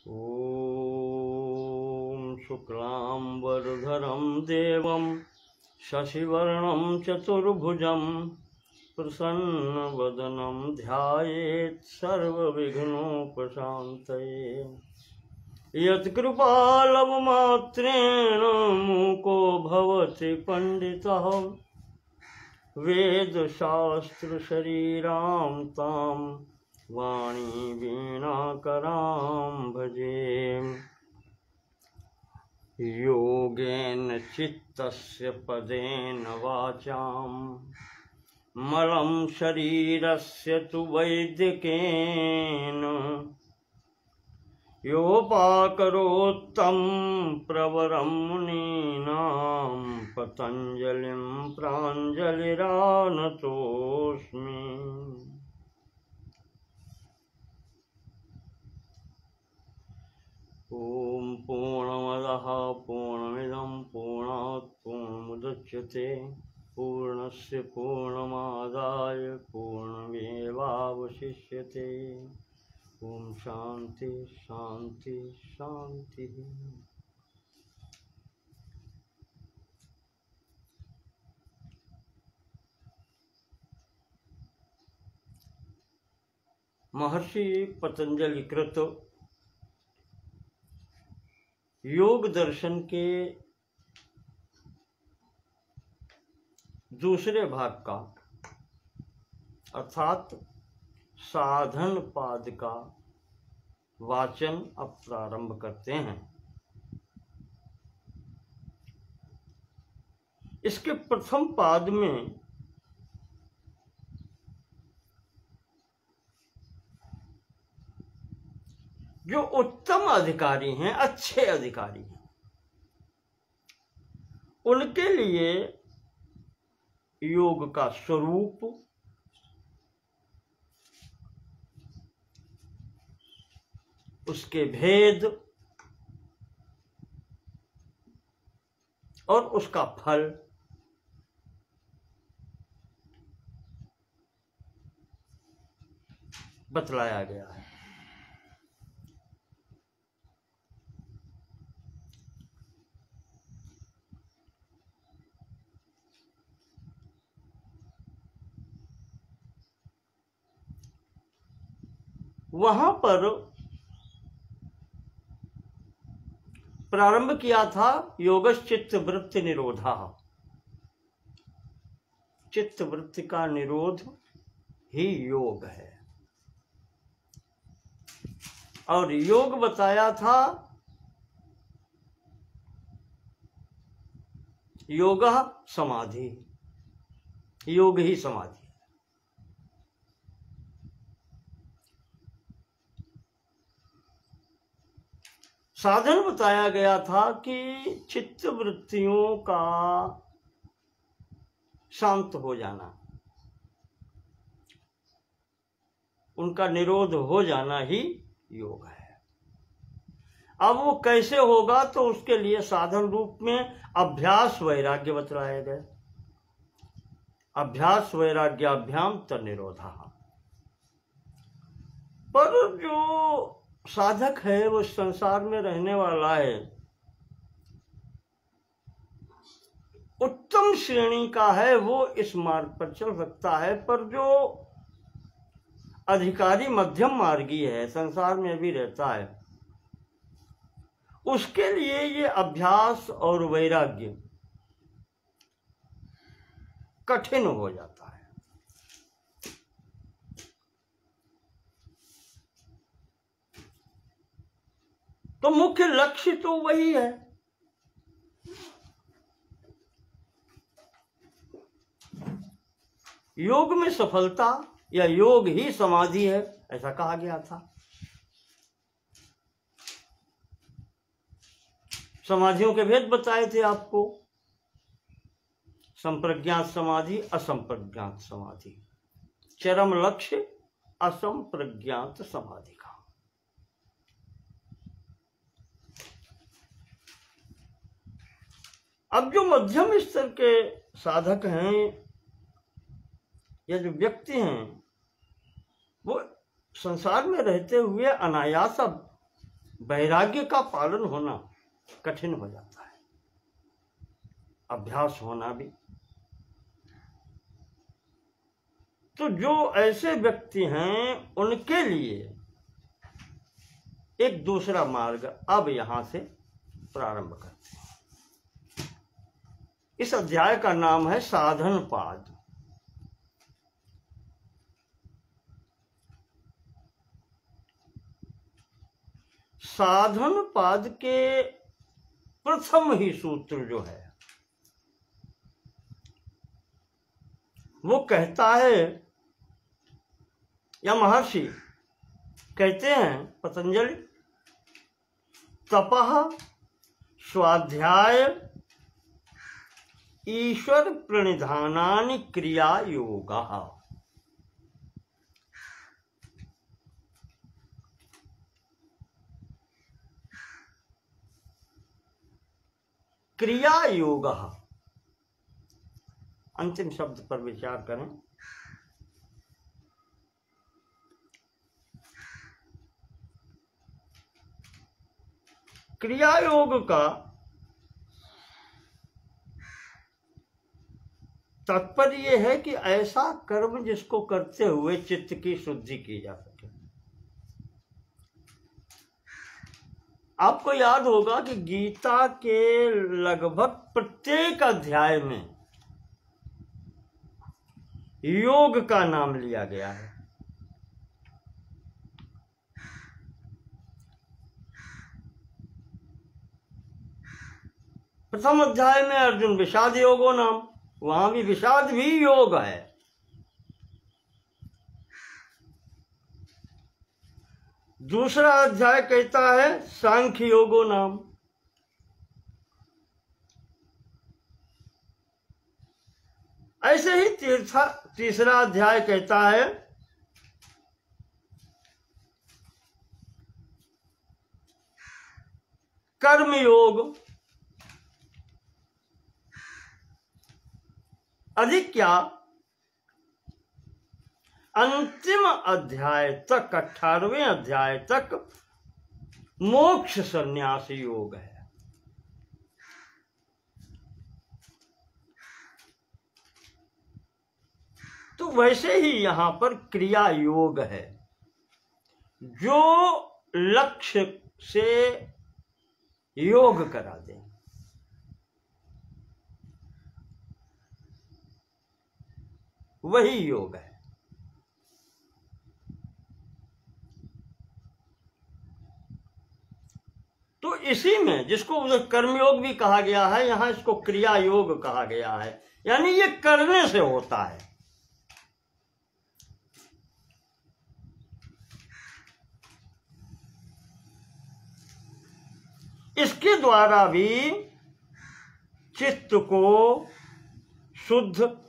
ॐ शुक्लांबरधरं देवं शशिवर्णं चतुर्भुजं प्रसन्नवदनं ध्यायेत् सर्वविघ्नोपशान्तये। यत्कृपालवमात्रेण मूको भवति पण्डितः वेदशास्त्रशरीरां तां वाणी वीणाकरां भजे। योगेन चित्तस्य पदेन वाचां मलं शरीरस्य तु वैद्यकेन योपाकरोत्तं प्रवरं मुनीनां पतञ्जलिं प्राञ्जलिरानतोऽस्मि। ॐ पूर्णमदः पूर्णमिदं पूर्णात् पूर्णमुदच्यते पूर्णस्य पूर्णमादाय पूर्णमेवावशिष्यते। ओम शांति शांति शांति। महर्षि पतंजलि कृत योग दर्शन के दूसरे भाग का अर्थात साधन पाद का वाचन अब प्रारंभ करते हैं। इसके प्रथम पाद में जो उत्तम अधिकारी हैं, अच्छे अधिकारी हैं, उनके लिए योग का स्वरूप, उसके भेद और उसका फल बतलाया गया है। वहां पर प्रारंभ किया था योगश्चित्त वृत्ति निरोधा। चित्त वृत्ति का निरोध ही योग है। और योग बताया था योग समाधि, योग ही समाधि। साधन बताया गया था कि चित्त वृत्तियों का शांत हो जाना, उनका निरोध हो जाना ही योग है। अब वो कैसे होगा, तो उसके लिए साधन रूप में अभ्यास वैराग्य बतलाए गए। अभ्यास वैराग्याभ्याम तन्निरोधा। पर जो साधक है वो संसार में रहने वाला है, उत्तम श्रेणी का है, वो इस मार्ग पर चल सकता है। पर जो अधिकारी मध्यम मार्गी है, संसार में भी रहता है, उसके लिए ये अभ्यास और वैराग्य कठिन हो जाता है। तो मुख्य लक्ष्य तो वही है। योग में सफलता या योग ही समाधि है, ऐसा कहा गया था। समाधियों के भेद बताए थे आपको, संप्रज्ञात समाधि, असंप्रज्ञात समाधि। चरम लक्ष्य असंप्रज्ञात समाधि का। अब जो मध्यम स्तर के साधक हैं या जो व्यक्ति हैं, वो संसार में रहते हुए अनायास वैराग्य का पालन होना कठिन हो जाता है, अभ्यास होना भी। तो जो ऐसे व्यक्ति हैं उनके लिए एक दूसरा मार्ग अब यहां से प्रारंभ करते हैं। इस अध्याय का नाम है साधन पाद। साधन पाद के प्रथम ही सूत्र जो है वो कहता है, या महर्षि कहते हैं पतंजलि, तपः स्वाध्याय ईश्वर प्रणिधानानि क्रिया योगः। क्रिया योगः, अंतिम शब्द पर विचार करें। क्रिया योग का तात्पर्य यह है कि ऐसा कर्म जिसको करते हुए चित्त की शुद्धि की जा सके। आपको याद होगा कि गीता के लगभग प्रत्येक अध्याय में योग का नाम लिया गया है। प्रथम अध्याय में अर्जुन विषाद योगो नाम, वहां भी विषाद भी योग है। दूसरा अध्याय कहता है सांख्य योगो नाम। ऐसे ही तीसरा अध्याय कहता है कर्म योग। अधिक क्या, अंतिम अध्याय तक 18वें अध्याय तक मोक्ष संन्यास योग है। तो वैसे ही यहां पर क्रिया योग है। जो लक्ष्य से योग करा दे, वही योग है। तो इसी में जिसको कर्मयोग भी कहा गया है, यहां इसको क्रिया योग कहा गया है, यानी ये करने से होता है। इसके द्वारा भी चित्त को शुद्ध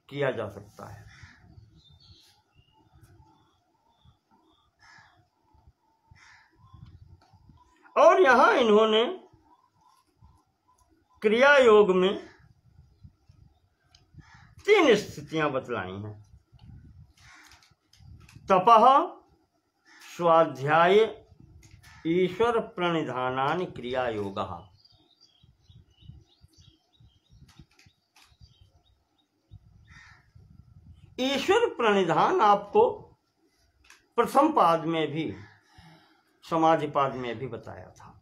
किया जा सकता है। और यहां इन्होंने क्रिया योग में 3 स्थितियां बतलाई हैं। तपः स्वाध्याय ईश्वर प्रणिधानानि क्रिया योगः। ईश्वर प्रणिधान आपको प्रथम पाद में भी, समाधि पाद में भी बताया था।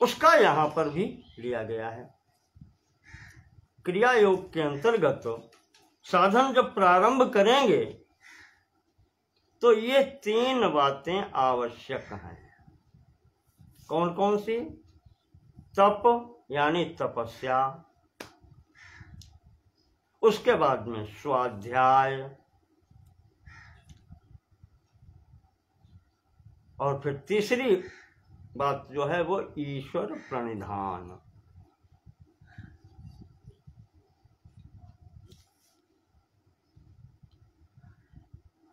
उसका यहां पर भी लिया गया है। क्रिया योग के अंतर्गत साधन जब प्रारंभ करेंगे तो ये 3 बातें आवश्यक हैं। कौन कौन सी? तप यानी तपस्या, उसके बाद में स्वाध्याय, और फिर तीसरी बात जो है वो ईश्वर प्रणिधान।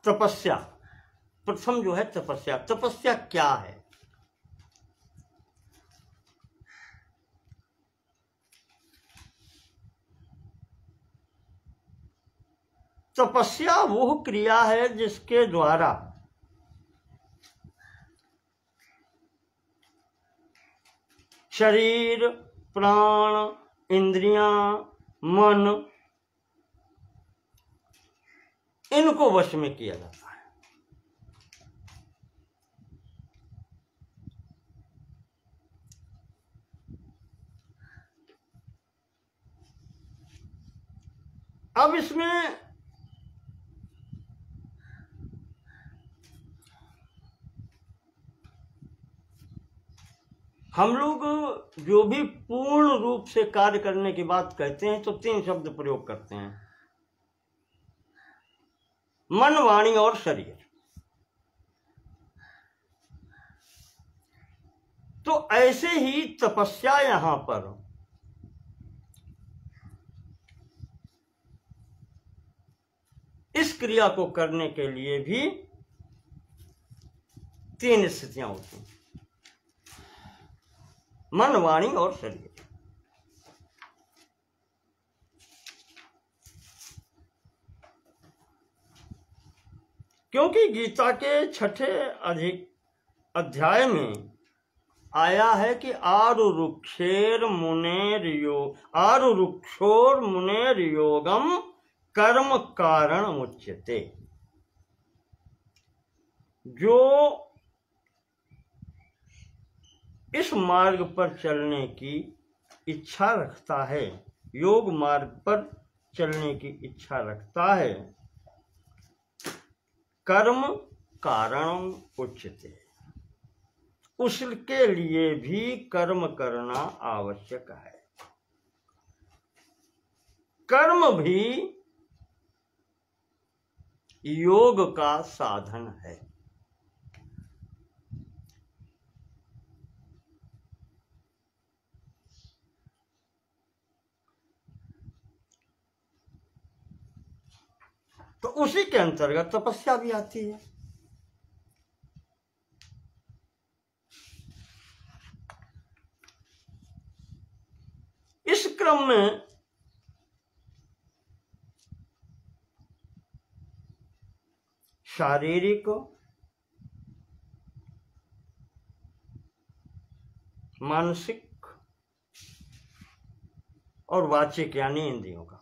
तपस्या, प्रथम जो है तपस्या। तपस्या क्या है? तपस्या वो क्रिया है जिसके द्वारा शरीर, प्राण, इंद्रियां, मन, इनको वश में किया जाता है। अब इसमें हम लोग जो भी पूर्ण रूप से कार्य करने की बात कहते हैं तो 3 शब्द प्रयोग करते हैं, मन, वाणी और शरीर। तो ऐसे ही तपस्या यहां पर इस क्रिया को करने के लिए भी 3 स्थितियां होती हैं, मन, वाणी और शरीर। क्योंकि गीता के 6ठे अध्याय में आया है कि आरुरुक्षोर मुनेर योगम कर्म कारण मुच्यते। जो इस मार्ग पर चलने की इच्छा रखता है, योग मार्ग पर चलने की इच्छा रखता है, कर्म कारण उच्यते, उसके लिए भी कर्म करना आवश्यक है। कर्म भी योग का साधन है। तो उसी के अंतर्गत तपस्या भी आती है। इस क्रम में शारीरिक, मानसिक और वाचिक यानी इंद्रियों का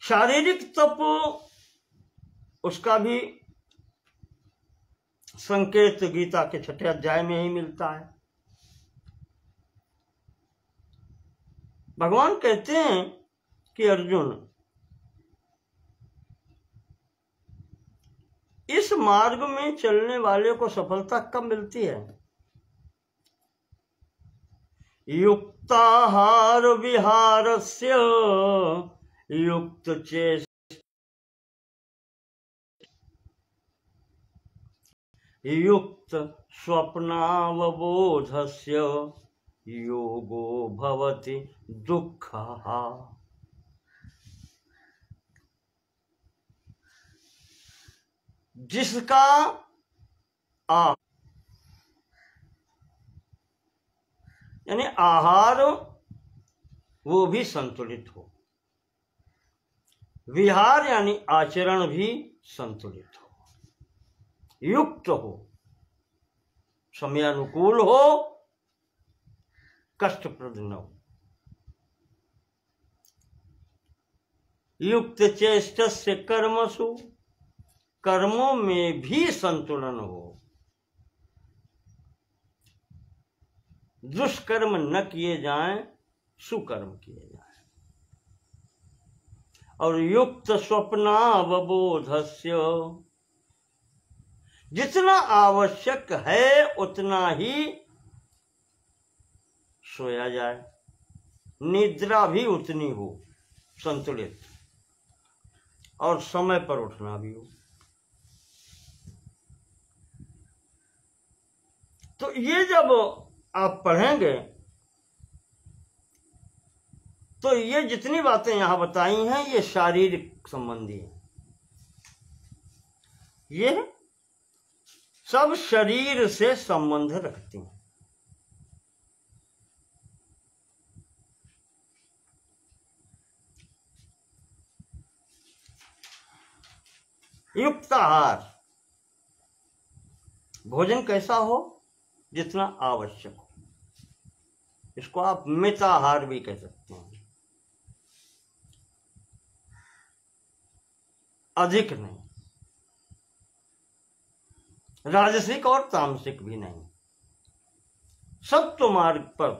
शारीरिक तप, उसका भी संकेत गीता के 6ठे अध्याय में ही मिलता है। भगवान कहते हैं कि अर्जुन, इस मार्ग में चलने वाले को सफलता कब मिलती है? युक्ताहार विहारस्य युक्त चेष्ट युक्त स्वप्नावबोधस्य योगो भवति दुःखः। जिसका यानी आहार वो भी संतुलित हो, विहार यानी आचरण भी संतुलित हो, युक्त हो, समयानुकूल हो, कष्टप्रद न हो, युक्त चेष्टस्य कर्मसु, कर्मों में भी संतुलन हो, दुष्कर्म न किए जाएं, सुकर्म किए जाएं, और युक्त स्वप्नावबोधस्य, जितना आवश्यक है उतना ही सोया जाए, निद्रा भी उतनी हो संतुलित, और समय पर उठना भी हो। तो ये जब आप पढ़ेंगे तो ये जितनी बातें यहां बताई हैं ये शारीरिक संबंधी है, ये सब शरीर से संबंध रखती हैं। युक्ताहार, भोजन कैसा हो? जितना आवश्यक हो। इसको आप मिताहार भी कह सकते हैं, अधिक नहीं, राजसिक और तामसिक भी नहीं। सत्व मार्ग पर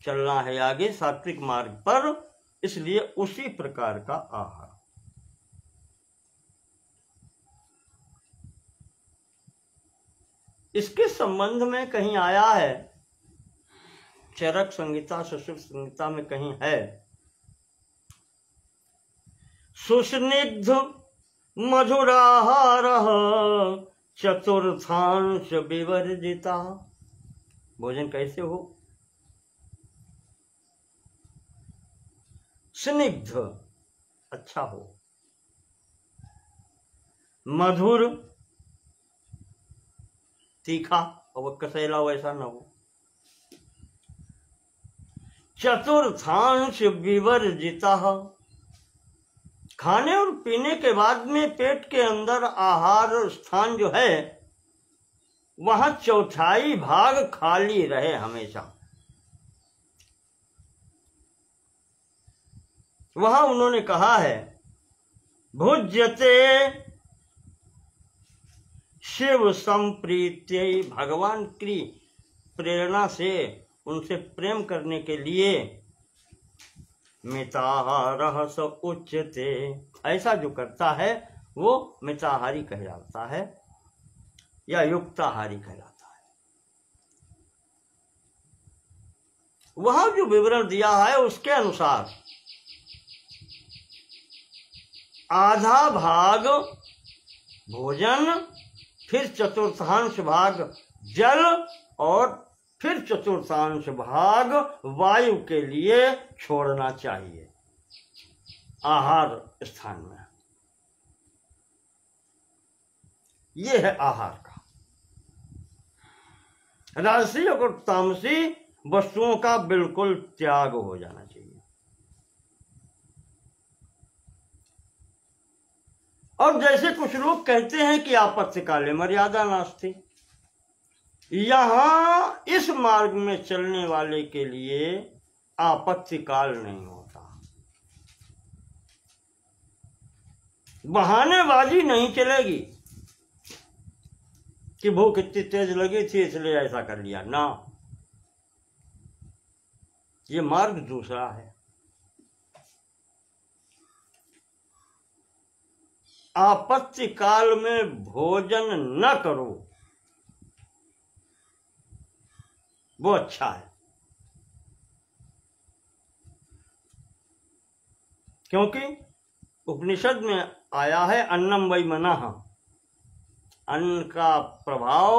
चलना है आगे, सात्विक मार्ग पर, इसलिए उसी प्रकार का आहार। इसके संबंध में कहीं आया है, चरक संहिता, सुश्रुत संहिता में कहीं है, सुस्निग्ध मधुराहार चतुर्थांश विवर्जिता। भोजन कैसे हो? स्निग्ध, अच्छा हो, मधुर, तीखा और कसैला वैसा न हो, चतुर्थांश विवर्जिता। खाने और पीने के बाद में पेट के अंदर आहार स्थान जो है वहां चौथाई भाग खाली रहे हमेशा। वहां उन्होंने कहा है भुज्यते शिव संप्रीत्यै, भगवान की प्रेरणा से, उनसे प्रेम करने के लिए मिताहारः स उच्यते, ऐसा जो करता है वो मिताहारी कहलाता है या युक्ताहारी कहलाता है। वहां जो विवरण दिया है उसके अनुसार आधा भाग भोजन, फिर चतुर्थांश भाग जल और फिर चतुर्थांश भाग वायु के लिए छोड़ना चाहिए आहार स्थान में। यह है आहार का। राजसी और तामसी वस्तुओं का बिल्कुल त्याग हो जाना चाहिए। और जैसे कुछ लोग कहते हैं कि आपत्ति काले मर्यादा नास्ति, यहां इस मार्ग में चलने वाले के लिए आपत्ति काल नहीं होता, बहानेबाजी नहीं चलेगी कि भूख इतनी तेज लगी थी इसलिए ऐसा कर लिया ना। ये मार्ग दूसरा है। आपत्ति काल में भोजन न करो, वो अच्छा है, क्योंकि उपनिषद में आया है अन्नम वै मनः, अन्न का प्रभाव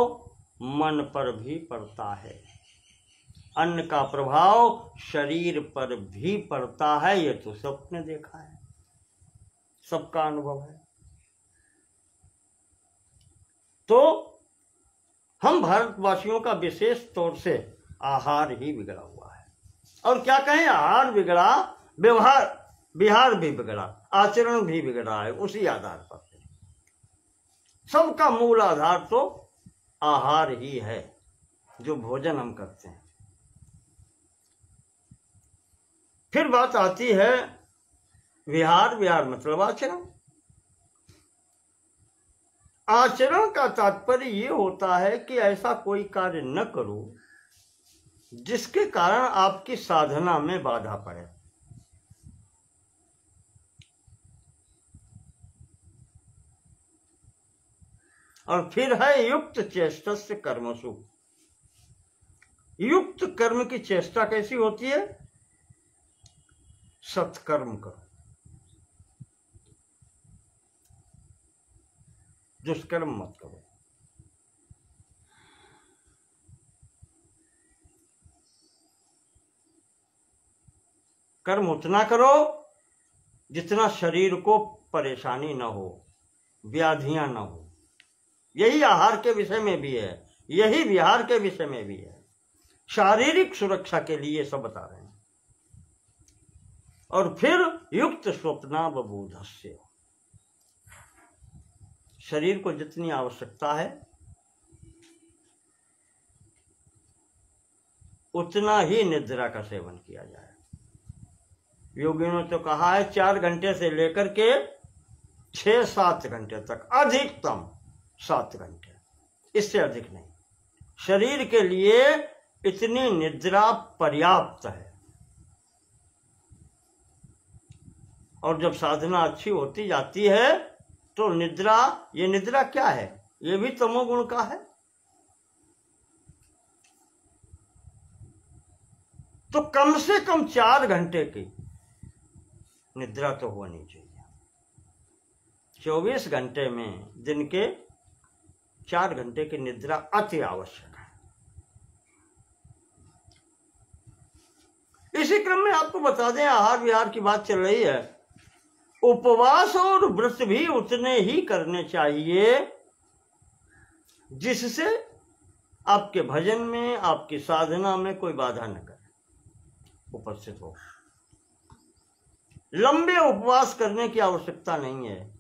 मन पर भी पड़ता है, अन्न का प्रभाव शरीर पर भी पड़ता है। ये तो सबने देखा है, सबका अनुभव है। तो हम भारतवासियों का विशेष तौर से आहार ही बिगड़ा हुआ है। और क्या कहें, आहार बिगड़ा, विहार भी बिगड़ा, आचरण भी बिगड़ा है उसी आधार पर। सबका मूल आधार तो आहार ही है, जो भोजन हम करते हैं। फिर बात आती है विहार। विहार मतलब आचरण। आचरण का तात्पर्य ये होता है कि ऐसा कोई कार्य न करो जिसके कारण आपकी साधना में बाधा पड़े। और फिर है युक्त चेष्टस्य कर्मसु। युक्त कर्म की चेष्टा कैसी होती है? सत्कर्म करो, दुष्कर्म मत करो। कर्म उतना करो जितना शरीर को परेशानी न हो, व्याधियां न हो। यही आहार के विषय में भी है, यही विहार के विषय में भी है। शारीरिक सुरक्षा के लिए सब बता रहे हैं। और फिर युक्त स्वप्नावबोधस्य, शरीर को जितनी आवश्यकता है उतना ही निद्रा का सेवन किया जाए। योगियों ने तो कहा है 4 घंटे से लेकर के 6-7 घंटे तक, अधिकतम 7 घंटे, इससे अधिक नहीं। शरीर के लिए इतनी निद्रा पर्याप्त है। और जब साधना अच्छी होती जाती है तो निद्रा, ये निद्रा क्या है? ये भी तमोगुण का है। तो कम से कम 4 घंटे की निद्रा तो होनी चाहिए। 24 घंटे में दिन के 4 घंटे की निद्रा अति आवश्यक है। इसी क्रम में आपको बता दें, आहार विहार की बात चल रही है, उपवास और व्रत भी उतने ही करने चाहिए जिससे आपके भजन में, आपकी साधना में कोई बाधा न करे, उपस्थित हो। लंबे उपवास करने की आवश्यकता नहीं है।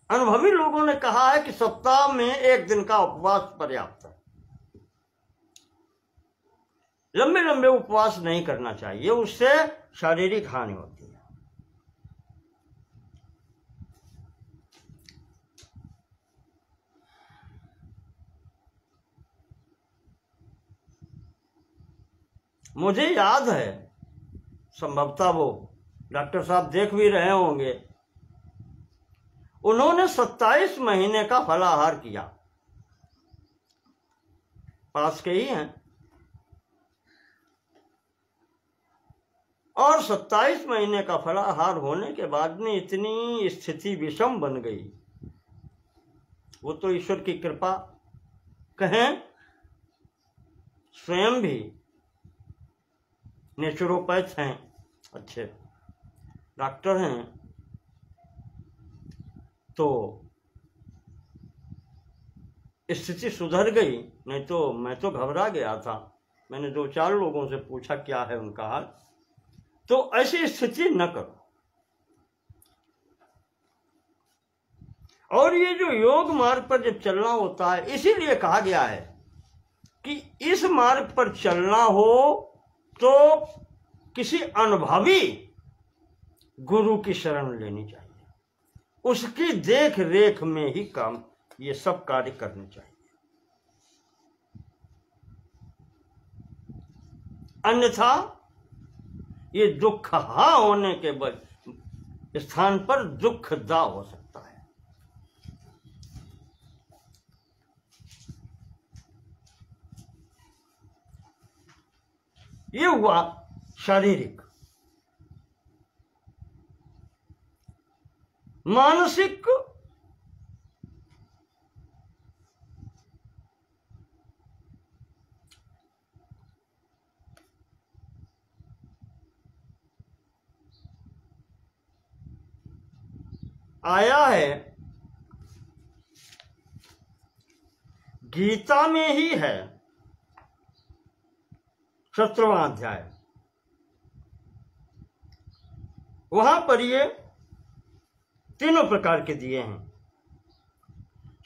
अनुभवी लोगों ने कहा है कि सप्ताह में 1 दिन का उपवास पर्याप्त है। लंबे लंबे उपवास नहीं करना चाहिए, उससे शारीरिक हानि होती है। मुझे याद है, संभवतः वो डॉक्टर साहब देख भी रहे होंगे, उन्होंने 27 महीने का फलाहार किया। पास के ही हैं। और 27 महीने का फलाहार होने के बाद में इतनी स्थिति विषम बन गई, वो तो ईश्वर की कृपा कहें, स्वयं भी नेचुरोपैथ हैं, अच्छे डॉक्टर हैं, तो स्थिति सुधर गई। नहीं तो मैं तो घबरा गया था। मैंने 2-4 लोगों से पूछा क्या है उनका हाल, तो ऐसी स्थिति न करो। और ये जो योग मार्ग पर जब चलना होता है, इसीलिए कहा गया है कि इस मार्ग पर चलना हो तो किसी अनुभवी गुरु की शरण लेनी चाहिए, उसकी देख रेख में ही काम, ये सब कार्य करने चाहिए। अन्यथा ये दुख हा होने के स्थान पर दुख दा हो सकता है। ये हुआ शारीरिक। मानसिक आया है, गीता में ही है, 17वां अध्याय, वहां पर ये तीनों प्रकार के दिए हैं।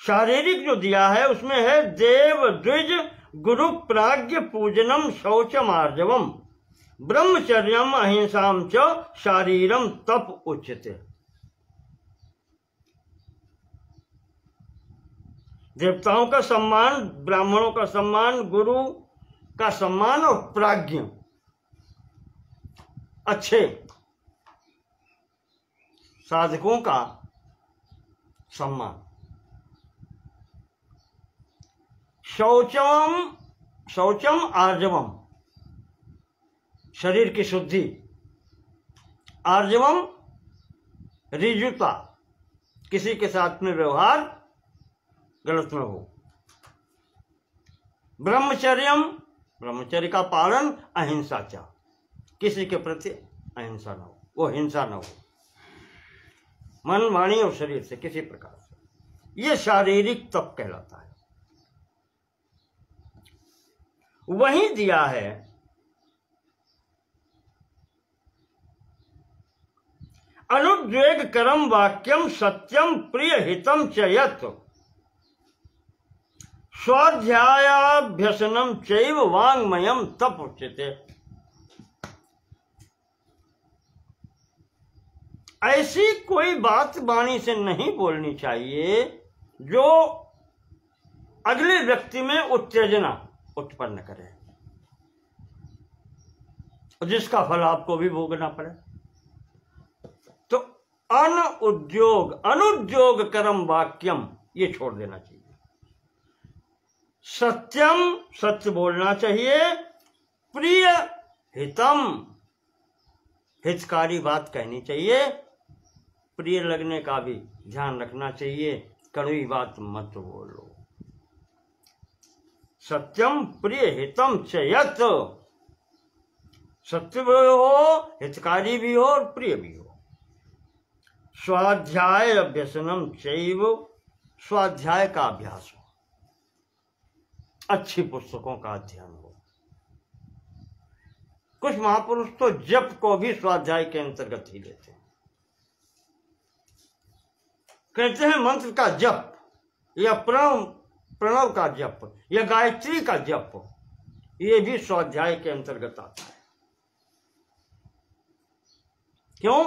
शारीरिक जो दिया है उसमें है देव द्विज गुरु प्राज्ञ पूजनम शौचम आर्जवम ब्रह्मचर्यम अहिंसाम च शारीरम तप उच्यते। देवताओं का सम्मान, ब्राह्मणों का सम्मान, गुरु का सम्मान और प्राज्ञ अच्छे साधकों का सम्मान। शौचम आर्जवम, शरीर की शुद्धि, आर्जवम ऋजुता, किसी के साथ में व्यवहार गलत न हो, ब्रह्मचर्य का पालन, अहिंसा चा, किसी के प्रति अहिंसा न हो, वो हिंसा न हो, मन वाणी और शरीर से किसी प्रकार से। ये शारीरिक तप कहलाता है। वहीं दिया है अनुद्वेग करम वाक्यम सत्यम प्रिय हितम च यत् स्वाध्यायाभ्यसनम चैव वाङ्मयम तप उच्यते। ऐसी कोई बात वाणी से नहीं बोलनी चाहिए जो अगले व्यक्ति में उत्तेजना उत्पन्न करे और जिसका फल आपको भी भोगना पड़े। तो अनुद्योग करम वाक्यम ये छोड़ देना चाहिए। सत्यम सत्य बोलना चाहिए, प्रिय हितम हितकारी बात कहनी चाहिए, प्रिय लगने का भी ध्यान रखना चाहिए, कड़वी बात मत बोलो। सत्यम प्रिय हितम च यत्, सत्य भी हो, हितकारी भी हो और प्रिय भी हो। स्वाध्याय अभ्यसनम चैव, स्वाध्याय का अभ्यास हो, अच्छी पुस्तकों का अध्ययन हो। कुछ महापुरुष तो जप को भी स्वाध्याय के अंतर्गत ही लेते हैं। कहते हैं मंत्र का जप या प्रणव का जप या गायत्री का जप, ये भी स्वाध्याय के अंतर्गत आता है। क्यों?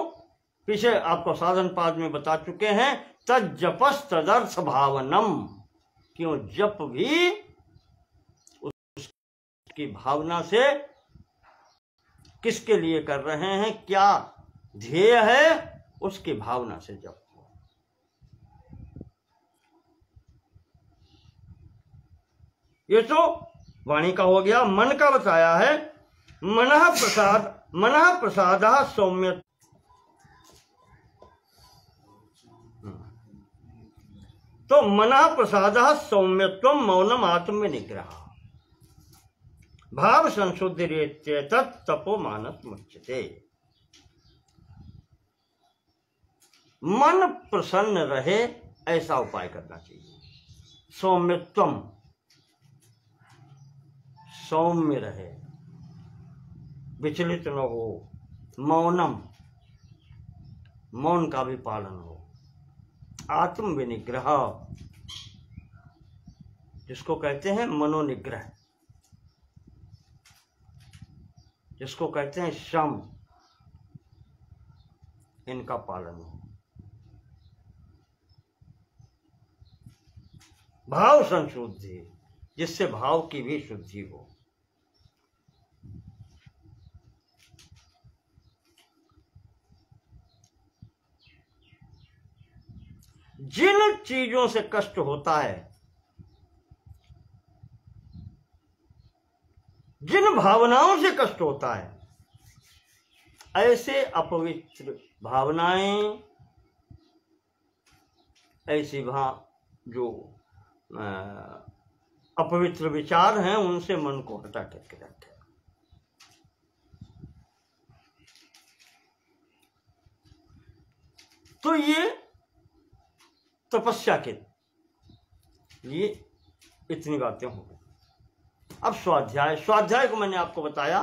पीछे आपको साधन पाद में बता चुके हैं, तज्जपस तदर्थ भावनम। क्यों? जप भी उसकी भावना से, किसके लिए कर रहे हैं, क्या ध्येय है, उसकी भावना से जप। ये तो वाणी का हो गया। मन का बताया है, मनः प्रसाद सौम्य। तो मनः प्रसाद सौम्यत्व मौनम आत्म निग्रह भाव संशुद्धि तपो मानस मुच्यते। मन प्रसन्न रहे ऐसा उपाय करना चाहिए। सौम्यत्वम, सौम्य रहे, विचलित न हो। मौनम, मौन का भी पालन हो। आत्म विनिग्रह, जिसको कहते हैं मनोनिग्रह, जिसको कहते हैं शम, इनका पालन हो। भाव संशुद्धि, जिससे भाव की भी शुद्धि हो। जिन चीजों से कष्ट होता है, जिन भावनाओं से कष्ट होता है, ऐसे अपवित्र भावनाएं, ऐसी जो अपवित्र विचार हैं, उनसे मन को हटा करके रखें। तो ये तपस्या के लिए इतनी बातें हो गई। अब स्वाध्याय को मैंने आपको बताया।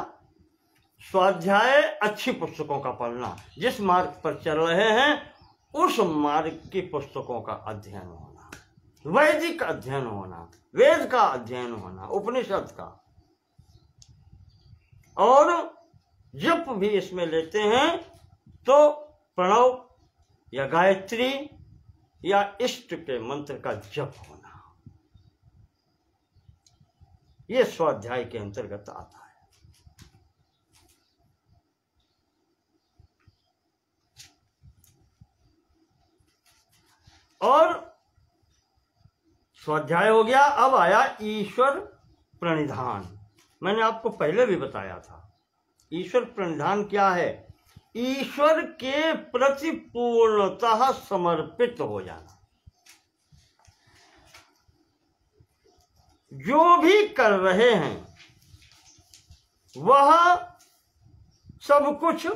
स्वाध्याय अच्छी पुस्तकों का पढ़ना, जिस मार्ग पर चल रहे हैं उस मार्ग की पुस्तकों का अध्ययन होना, वैदिक अध्ययन होना, वेद का अध्ययन होना, उपनिषद का। और जप भी इसमें लेते हैं तो प्रणव या गायत्री या इष्ट के मंत्र का जप होना, यह स्वाध्याय के अंतर्गत आता है। और स्वाध्याय हो गया। अब आया ईश्वर प्रणिधान। मैंने आपको पहले भी बताया था, ईश्वर प्रणिधान क्या है? ईश्वर के प्रति पूर्णतः समर्पित हो जाना। जो भी कर रहे हैं वह सब कुछ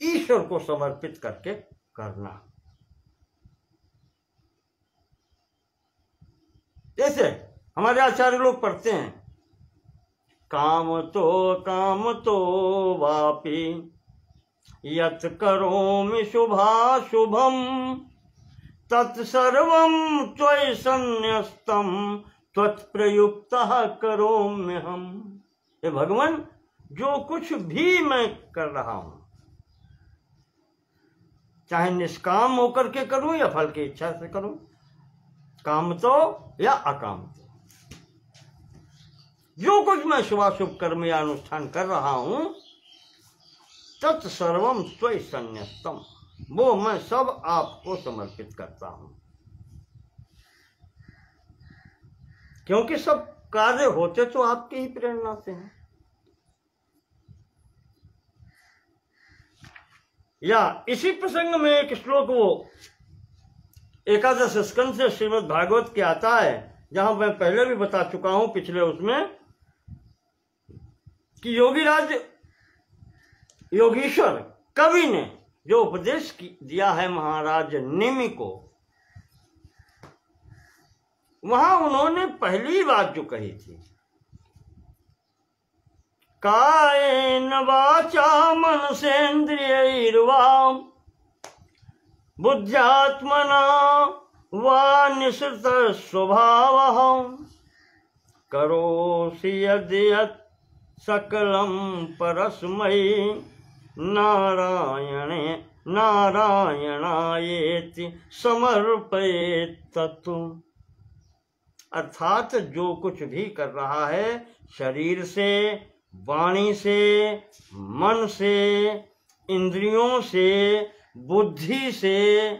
ईश्वर को समर्पित करके करना। जैसे हमारे आचार्य लोग पढ़ते हैं, काम तो वापी यत् करोमि शुभाशुभम तत्सर्वं त्वयि सन्न्यस्तं त्वत्प्रयुक्तः करोम्यहम्। हे भगवान, जो कुछ भी मैं कर रहा हूं, चाहे निष्काम होकर के करूं या फल की इच्छा से करूं, काम तो या अकाम तो, जो कुछ मैं शुभाशुभ कर्म या अनुष्ठान कर रहा हूं, तत्सर्वम त्वयि सन्न्यस्तम, वो मैं सब आपको समर्पित करता हूं। क्योंकि सब कार्य होते तो आपकी ही प्रेरणा से हैं। या इसी प्रसंग में एक श्लोक वो 11 स्कंद से श्रीमद् भागवत के आता है, जहां मैं पहले भी बता चुका हूं पिछले उसमें, कि योगीराज योगीश्वर कवि ने जो उपदेश दिया है महाराज निमि को, वहां उन्होंने पहली बात जो कही थी, कायेन वाचा मनसेन्द्रियैर्वा बुद्ध्यात्मना वा निसृत स्वभावः करोषि यदि यत् सकलं परस्मै नारायणायेति समर्पयेत् तत्तु। अर्थात जो कुछ भी कर रहा है शरीर से, वाणी से, मन से, इंद्रियों से, बुद्धि से,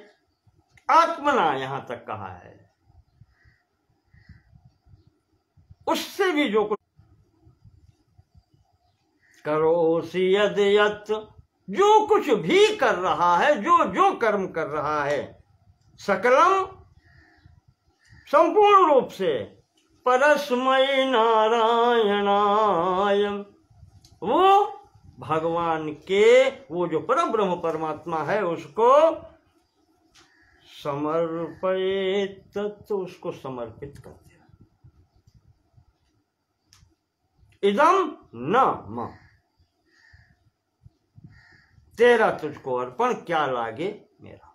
आत्मना यहां तक कहा है, उससे भी जो कुछ करोषि यद् यत्, जो कुछ भी कर रहा है, जो जो कर्म कर रहा है, सकलम संपूर्ण रूप से, परस्मै नारायणाय, वो भगवान के, वो जो परब्रह्म परमात्मा है उसको समर्पित, तो उसको समर्पित कर दिया। इदम न म, तेरा तुझको अर्पण, क्या लागे मेरा।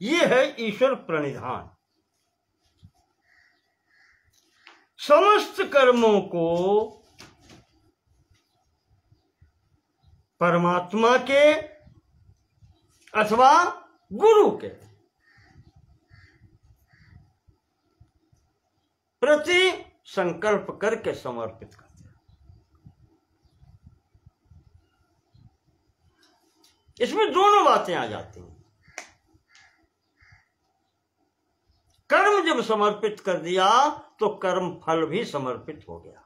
ये है ईश्वर प्रणिधान। समस्त कर्मों को परमात्मा के अथवा गुरु के प्रति संकल्प करके समर्पित करते हैं। इसमें दोनों बातें आ जाती हैं। कर्म जब समर्पित कर दिया तो कर्म फल भी समर्पित हो गया।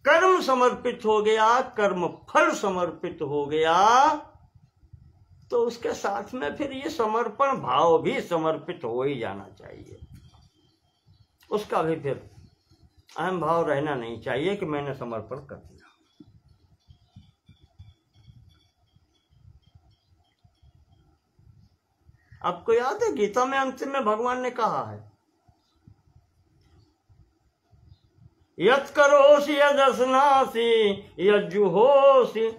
कर्म समर्पित हो गया, कर्म फल समर्पित हो गया, तो उसके साथ में फिर ये समर्पण भाव भी समर्पित हो ही जाना चाहिए। उसका भी फिर अहम भाव रहना नहीं चाहिए कि मैंने समर्पण कर दिया। आपको याद है गीता में अंतिम में भगवान ने कहा है, यत् करोषि यदश्नासि यज्जुहोषि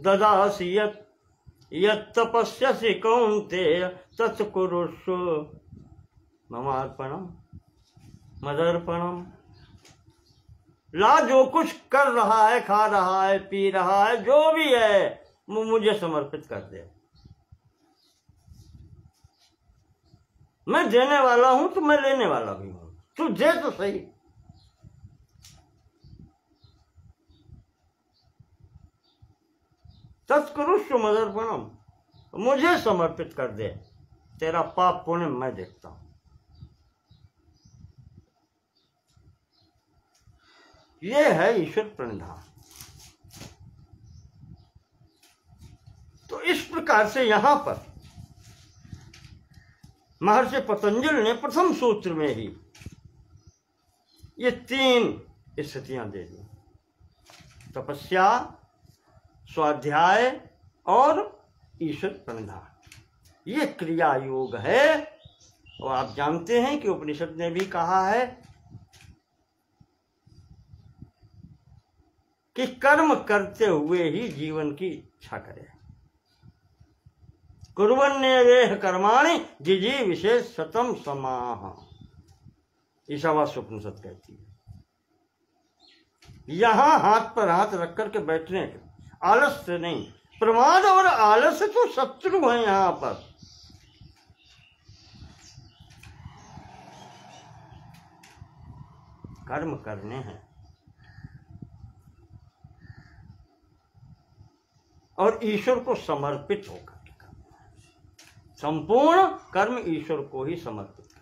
ददासि यत् तपस्यसि कौन्तेय तत्कुरुष्व ममार्पणम मदर्पणम। ला, जो कुछ कर रहा है, खा रहा है, पी रहा है, जो भी है, वो मुझे समर्पित कर दे। मैं देने वाला हूं तो मैं लेने वाला भी हूं, तू दे तो सही। तत्कुरुष्व मदर्पणम, मुझे समर्पित कर दे, तेरा पाप पुण्य मैं देखता हूं। ये है ईश्वर प्रणिधान। तो इस प्रकार से यहां पर महर्षि पतंजलि ने प्रथम सूत्र में ही ये 3 स्थितियां दे दी, तपस्या, स्वाध्याय और ईश्वर प्रणिधान। ये क्रिया योग है और आप जानते हैं कि उपनिषद ने भी कहा है कि कर्म करते हुए ही जीवन की इच्छा करें। कुर्वन्नेवेह कर्माणि जिजी विशेष शतम समाह, ईशावास्य उपनिषद कहती है। यहां हाथ पर हाथ रख करके बैठने के, आलस से नहीं। प्रमाद और आलस तो शत्रु हैं यहां पर। कर्म करने हैं और ईश्वर को समर्पित होकर करना है। संपूर्ण कर्म ईश्वर को ही समर्पित करते हैं।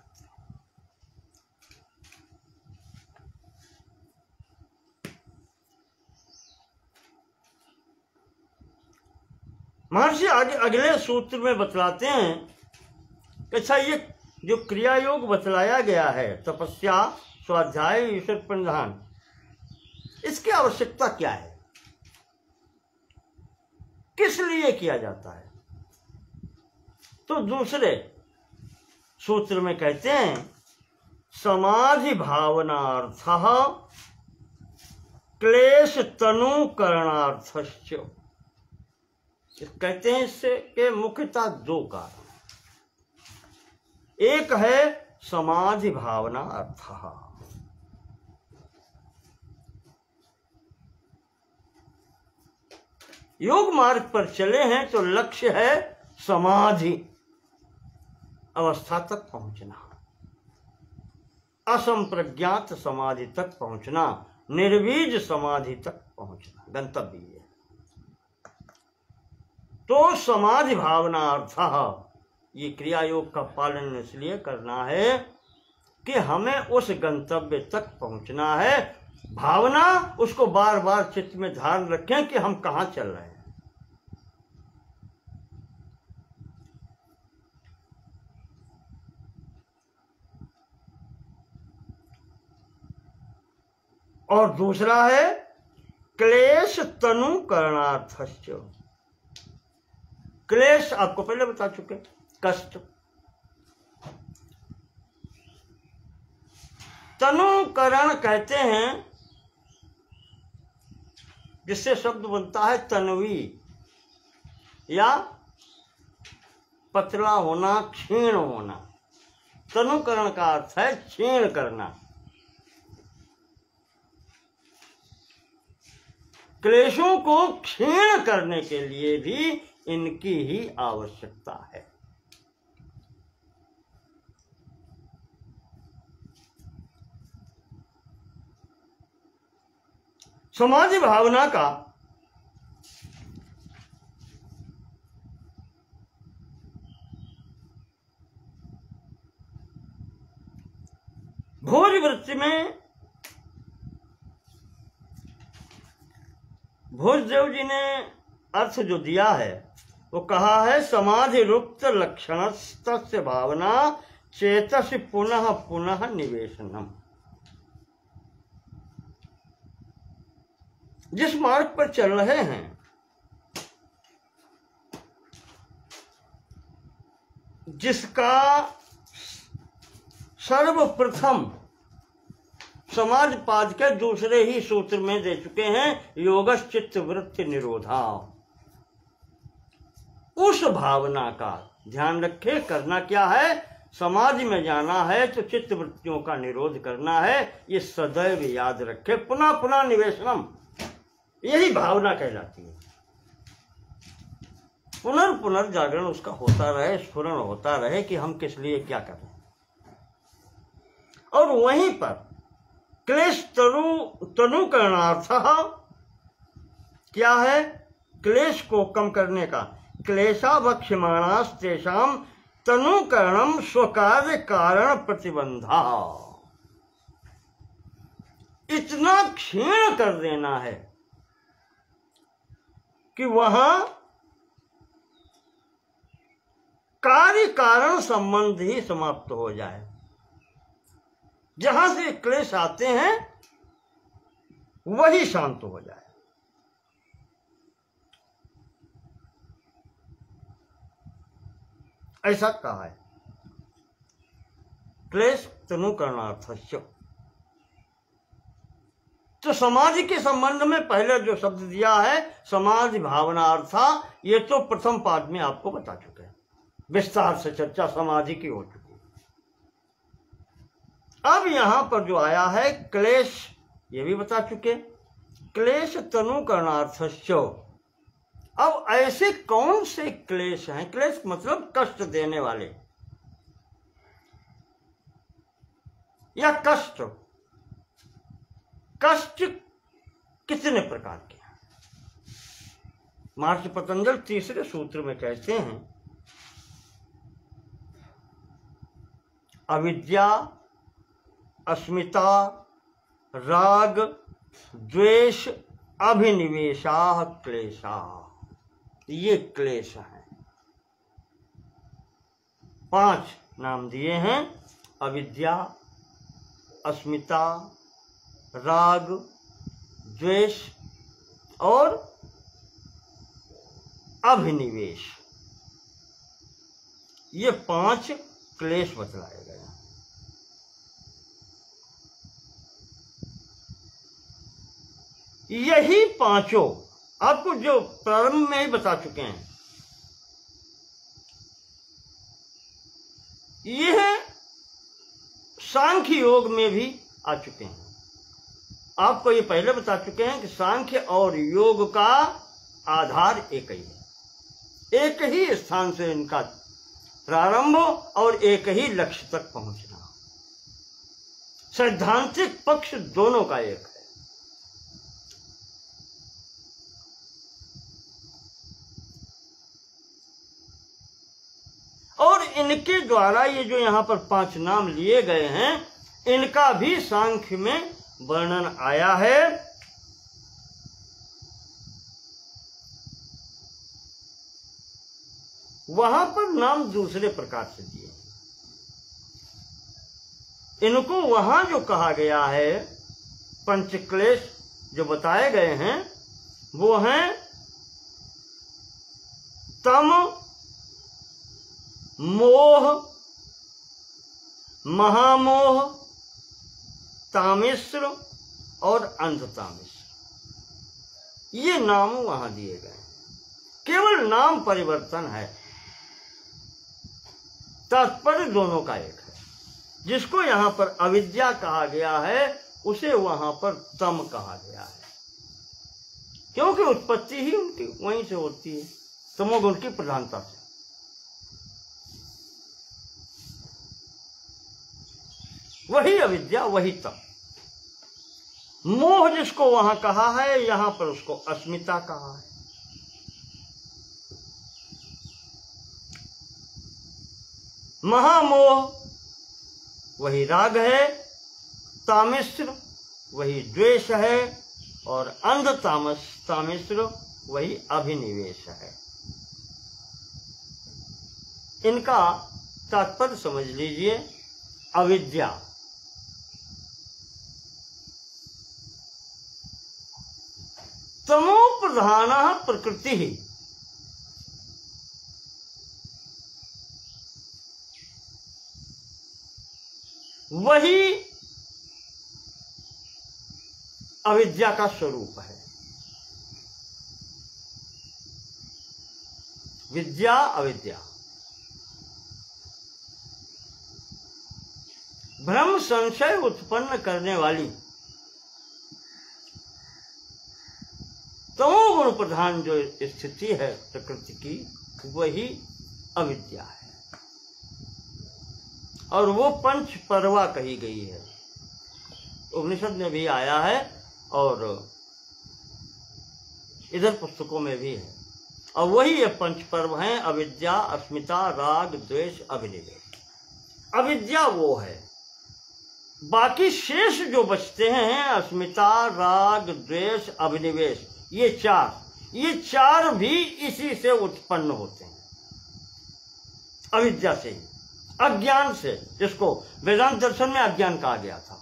महर्षि आगे अगले सूत्र में बतलाते हैं कि अच्छा, ये जो क्रिया योग बतलाया गया है, तपस्या, स्वाध्याय, ईश्वर प्रणिधान, इसकी आवश्यकता क्या है, किस लिए किया जाता है? तो दूसरे सूत्र में कहते हैं समाधि भावनार्थ क्लेश तनु करणार्थश्च। कहते हैं इससे के मुख्यतः दो कारण। एक है समाधि भावना अर्थ। योग मार्ग पर चले हैं तो लक्ष्य है समाधि अवस्था तक पहुंचना, असंप्रज्ञात समाधि तक पहुंचना, निर्बीज समाधि तक पहुंचना गंतव्य है। तो समाधि भावना अर्थ, ये क्रिया योग का पालन इसलिए करना है कि हमें उस गंतव्य तक पहुंचना है। भावना, उसको बार बार चित्त में ध्यान रखें कि हम कहां चल रहे हैं। और दूसरा है क्लेश तनु करणार्थश्च। क्लेश आपको पहले बता चुके, कष्ट। तनुकरण कहते हैं जिससे शब्द बनता है तन्वी, या पतला होना, क्षीण होना। तनुकरण का अर्थ है क्षीण करना। क्लेशों को क्षीण करने के लिए भी इनकी ही आवश्यकता है। समाधि भावना का भोज वृत्ति में भोजदेव जी ने अर्थ जो दिया है वो कहा है समाधि रुक्त लक्षणस्य भावना चेतस पुनः पुनः निवेशनम। जिस मार्ग पर चल रहे हैं, जिसका सर्वप्रथम समाज पाद के दूसरे ही सूत्र में दे चुके हैं, योगश चित्त वृत्ति निरोधा। उस भावना का ध्यान रखे। करना क्या है? समाधि में जाना है तो चित्त वृत्तियों का निरोध करना है। ये सदैव याद रखे। पुनः पुनः निवेशनम, यही भावना कहलाती है। पुनर्जागरण उसका होता रहे, स्फुरण होता रहे कि हम किस लिए क्या कर रहे हैं। और वहीं पर क्लेश तनु करणार्थ क्या है? क्लेश को कम करने का। क्लेशाभक्ष्यमाणास्तेषां तनुकरणम स्वकार्य कारण प्रतिबंधा। इतना क्षीण कर देना है कि वहां कार्य कारण संबंध ही समाप्त हो जाए। जहां से क्लेश आते हैं वही शांत हो जाए। ऐसा कहा है। क्लेश तनु करणार्थस्य। तो समाधि के संबंध में पहले जो शब्द दिया है समाधि भावनार्था, ये तो प्रथम पाद में आपको बता चुके हैं, विस्तार से चर्चा समाधि की हो चुकी। अब यहां पर जो आया है क्लेश, ये भी बता चुके, क्लेश तनु करणार्थस्य। अब ऐसे कौन से क्लेश हैं? क्लेश मतलब कष्ट देने वाले या कष्ट। कष्ट कितने प्रकार के हैं? महर्षि पतंजलि तीसरे सूत्र में कहते हैं, अविद्या, अस्मिता, राग, द्वेष, अभिनिवेशाः क्लेशाः। ये क्लेश हैं। 5 नाम दिए हैं, अविद्या, अस्मिता, राग, द्वेष और अभिनिवेश। ये 5 क्लेश बतलाए गए। यही पांचों आपको जो प्रारंभ में ही बता चुके हैं, यह सांख्य योग में भी आ चुके हैं। आपको ये पहले बता चुके हैं कि सांख्य और योग का आधार एक ही है, एक ही स्थान से इनका प्रारंभ और एक ही लक्ष्य तक पहुंचना। सैद्धांतिक पक्ष दोनों का एक है। और इनके द्वारा ये जो यहां पर 5 नाम लिए गए हैं, इनका भी सांख्य में वर्णन आया है। वहां पर नाम दूसरे प्रकार से दिए। इनको वहां जो कहा गया है, पंचक्लेश जो बताए गए हैं, वो हैं तम, मोह, महामोह, तामिश्र और अंधतामिश्र। ये नाम वहां दिए गए, केवल नाम परिवर्तन है, तात्पर्य दोनों का एक है। जिसको यहां पर अविद्या कहा गया है, उसे वहां पर तम कहा गया है, क्योंकि उत्पत्ति ही उनकी वहीं से होती है, तमोगुण की प्रधानता से। वही अविद्या, वही तम। मोह जिसको वहां कहा है, यहां पर उसको अस्मिता कहा है। महामोह वही राग है, तामिश्र वही द्वेष है, और अंध तामिश्र वही अभिनिवेश है। इनका तात्पर्य समझ लीजिए। अविद्या तमो प्रधान प्रकृति ही, वही अविद्या का स्वरूप है। विद्या अविद्या, भ्रम संशय उत्पन्न करने वाली तमोगुण प्रधान जो स्थिति है प्रकृति की, वही अविद्या है। और वो पंच परवा कही गई है, उपनिषद में भी आया है और इधर पुस्तकों में भी है। और वही ये पंच पर्व हैं, अविद्या, अस्मिता, राग, द्वेष, अभिनिवेश। अविद्या वो है, बाकी शेष जो बचते हैं, अस्मिता, राग, द्वेष, अभिनिवेश, ये चार भी इसी से उत्पन्न होते हैं, अविद्या से ही, अज्ञान से, जिसको वेदांत दर्शन में अज्ञान कहा गया था।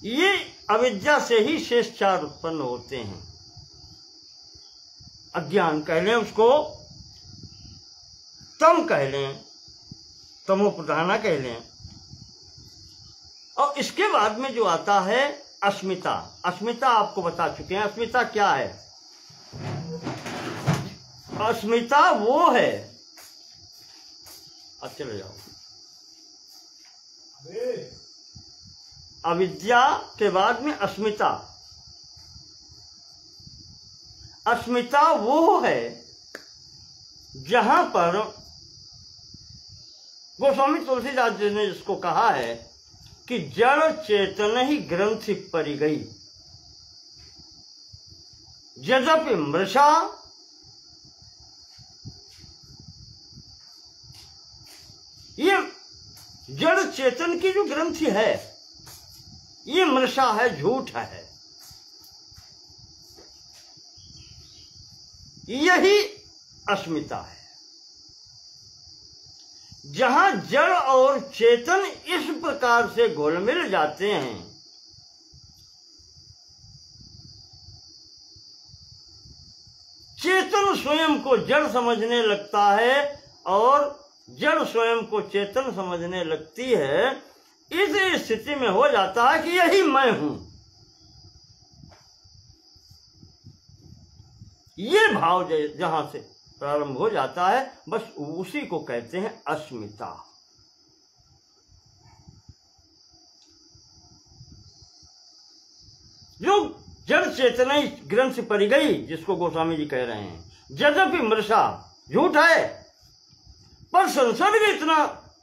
ये अविद्या से ही शेष 4 उत्पन्न होते हैं। अज्ञान कह लें उसको, तम कह लें, तमो प्रधाना कह लें। और इसके बाद में जो आता है अस्मिता। अस्मिता आपको बता चुके हैं। अस्मिता क्या है? अस्मिता वो है, अब चले जाओ, अविद्या के बाद में अस्मिता। अस्मिता वो है जहां पर गोस्वामी तुलसीदास जी ने जिसको कहा है कि जड़ चेतन ही ग्रंथि परि गई, यद्यपि मृषा ये जड़ चेतन की जो ग्रंथि है ये मृषा है, झूठ है। यही अस्मिता है। जहां जड़ और चेतन इस प्रकार से घुल-मिल जाते हैं, चेतन स्वयं को जड़ समझने लगता है और जड़ स्वयं को चेतन समझने लगती है, इस स्थिति में हो जाता है कि यही मैं हूं। ये भाव जहां से प्रारंभ हो जाता है, बस उसी को कहते हैं अस्मिता। जो जड़ चेतना ग्रंथ से पड़ गई, जिसको गोस्वामी जी कह रहे हैं, यद्यपि मृषा, झूठ है, पर संसर्ग इतना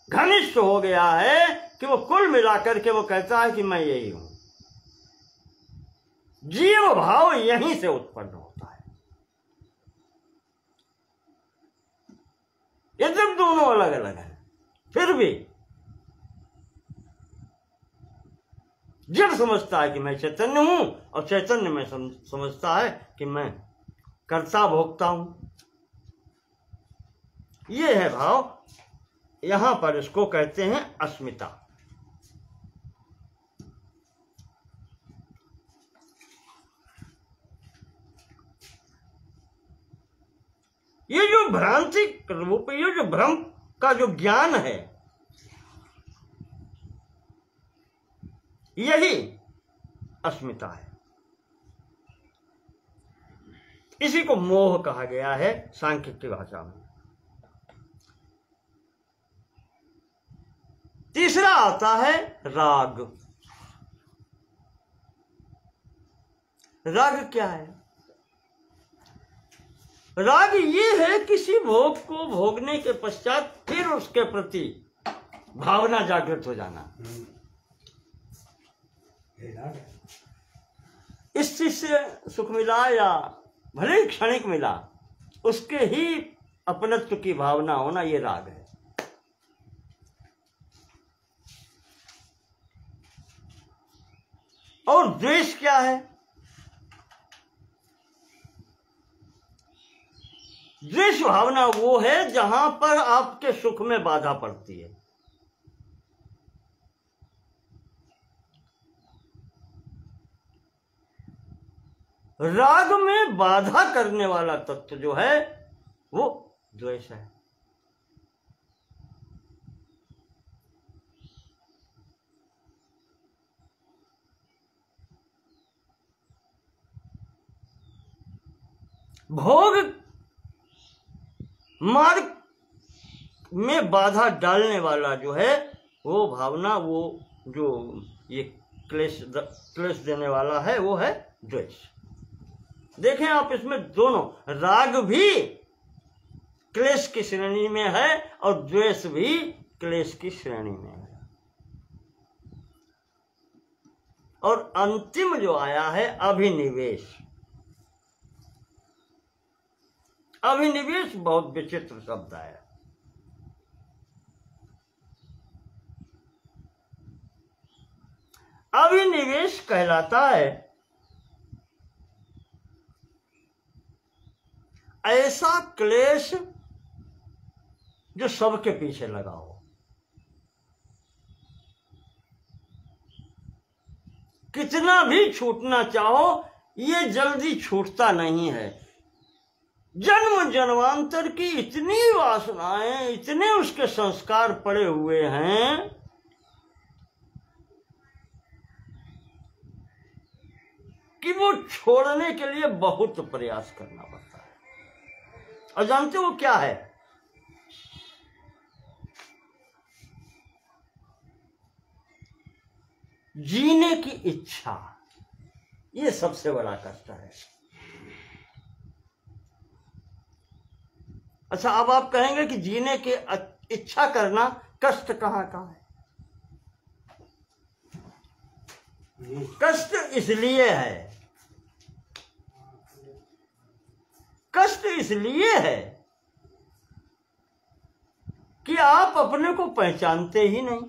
घनिष्ठ हो गया है कि वो कुल मिलाकर के वो कहता है कि मैं यही हूं। जीव भाव यहीं से उत्पन्न होता है। यद्यप दोनों अलग अलग हैं, फिर भी जड़ समझता है कि मैं चैतन्य हूं और चैतन्य में समझता है कि मैं कर्ता भोक्ता हूं। ये है भाव। यहां पर इसको कहते हैं अस्मिता। ये जो भ्रांतिक रूप, ये जो भ्रम का जो ज्ञान है, यही अस्मिता है। इसी को मोह कहा गया है सांख्य की भाषा में। तीसरा आता है राग। राग क्या है? राग ये है किसी भोग को भोगने के पश्चात फिर उसके प्रति भावना जागृत हो जाना। इस चीज से सुख मिला या भले ही क्षणिक मिला, उसके ही अपनत्व की भावना होना, ये राग है। और द्वेष क्या है? द्वेष भावना वो है जहां पर आपके सुख में बाधा पड़ती है। राग में बाधा करने वाला तत्व जो है वो द्वेष है। भोग मार्ग में बाधा डालने वाला जो है वो भावना, वो जो ये क्लेश देने वाला है, वो है द्वेष। देखें आप, इसमें दोनों, राग भी क्लेश की श्रेणी में है और द्वेष भी क्लेश की श्रेणी में है। और अंतिम जो आया है अभिनिवेश। अभिनिवेश बहुत विचित्र शब्द है। अभिनिवेश कहलाता है ऐसा क्लेश जो सबके पीछे लगा हो। कितना भी छूटना चाहो, ये जल्दी छूटता नहीं है। जन्म जन्मांतर की इतनी वासनाएं, इतने उसके संस्कार पड़े हुए हैं कि वो छोड़ने के लिए बहुत प्रयास करना पड़ता है। और जानते हो क्या है? जीने की इच्छा। ये सबसे बड़ा कष्ट है। अच्छा, अब आप कहेंगे कि जीने की इच्छा करना कष्ट कहाँ का है? कष्ट इसलिए है, कष्ट इसलिए है कि आप अपने को पहचानते ही नहीं।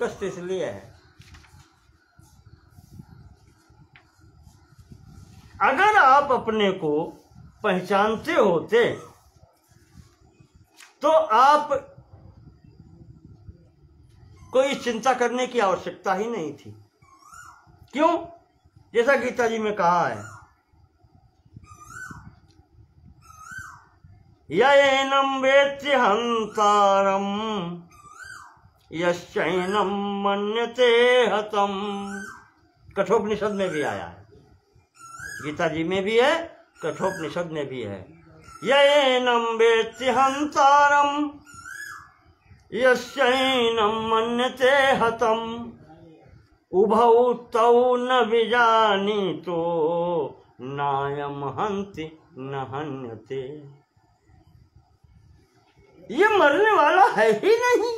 कष्ट इसलिए है। अगर आप अपने को पहचानते होते तो आप कोई चिंता करने की आवश्यकता ही नहीं थी। क्यों? जैसा गीता जी में कहा है, यैनं वेत्ति हन्तारं यश्चैनं मन्यते हतम्। कठोपनिषद में भी आया है, गीता जी में भी है, कठोपनिषद में भी है। यैनं वेत्ति हन्तारं यश्चैनं मन्यते हतम् उभौ तौ न विजानीतो नायं हन्ति न हन्यते। ये मरने वाला है ही नहीं,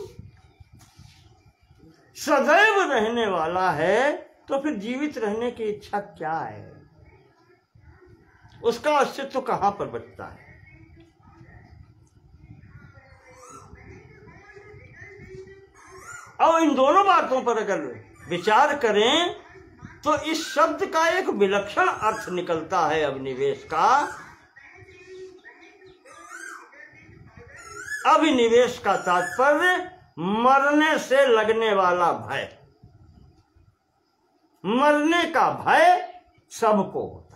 सदैव रहने वाला है, तो फिर जीवित रहने की इच्छा क्या है? उसका अस्तित्व कहां पर बचता है? और इन दोनों बातों पर अगर विचार करें तो इस शब्द का एक विलक्षण अर्थ निकलता है अभिनिवेश का। अभिनिवेश का तात्पर्य मरने से लगने वाला भय। मरने का भय सबको होता है।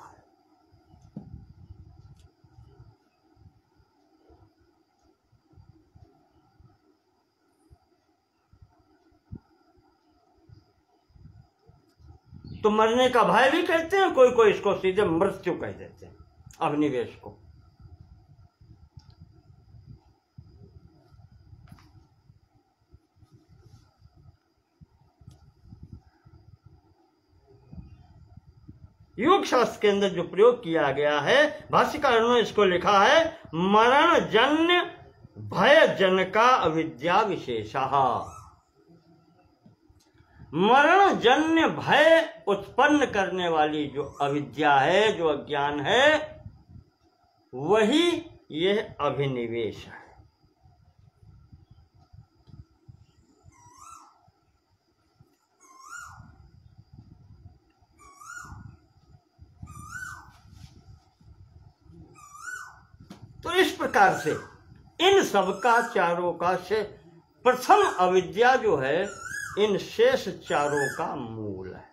तो मरने का भय भी कहते हैं, कोई कोई इसको सीधे मृत्यु कह देते हैं अभिनिवेश को। योग शास्त्र के अंदर जो प्रयोग किया गया है, भाष्यकारों ने इसको लिखा है मरण जन्य भय जनका अविद्या विशेषः। मरण जन्य भय उत्पन्न करने वाली जो अविद्या है, जो अज्ञान है, वही यह अभिनिवेश है। तो इस प्रकार से इन सबका चारों का से प्रथम अविद्या जो है इन शेष चारों का मूल है।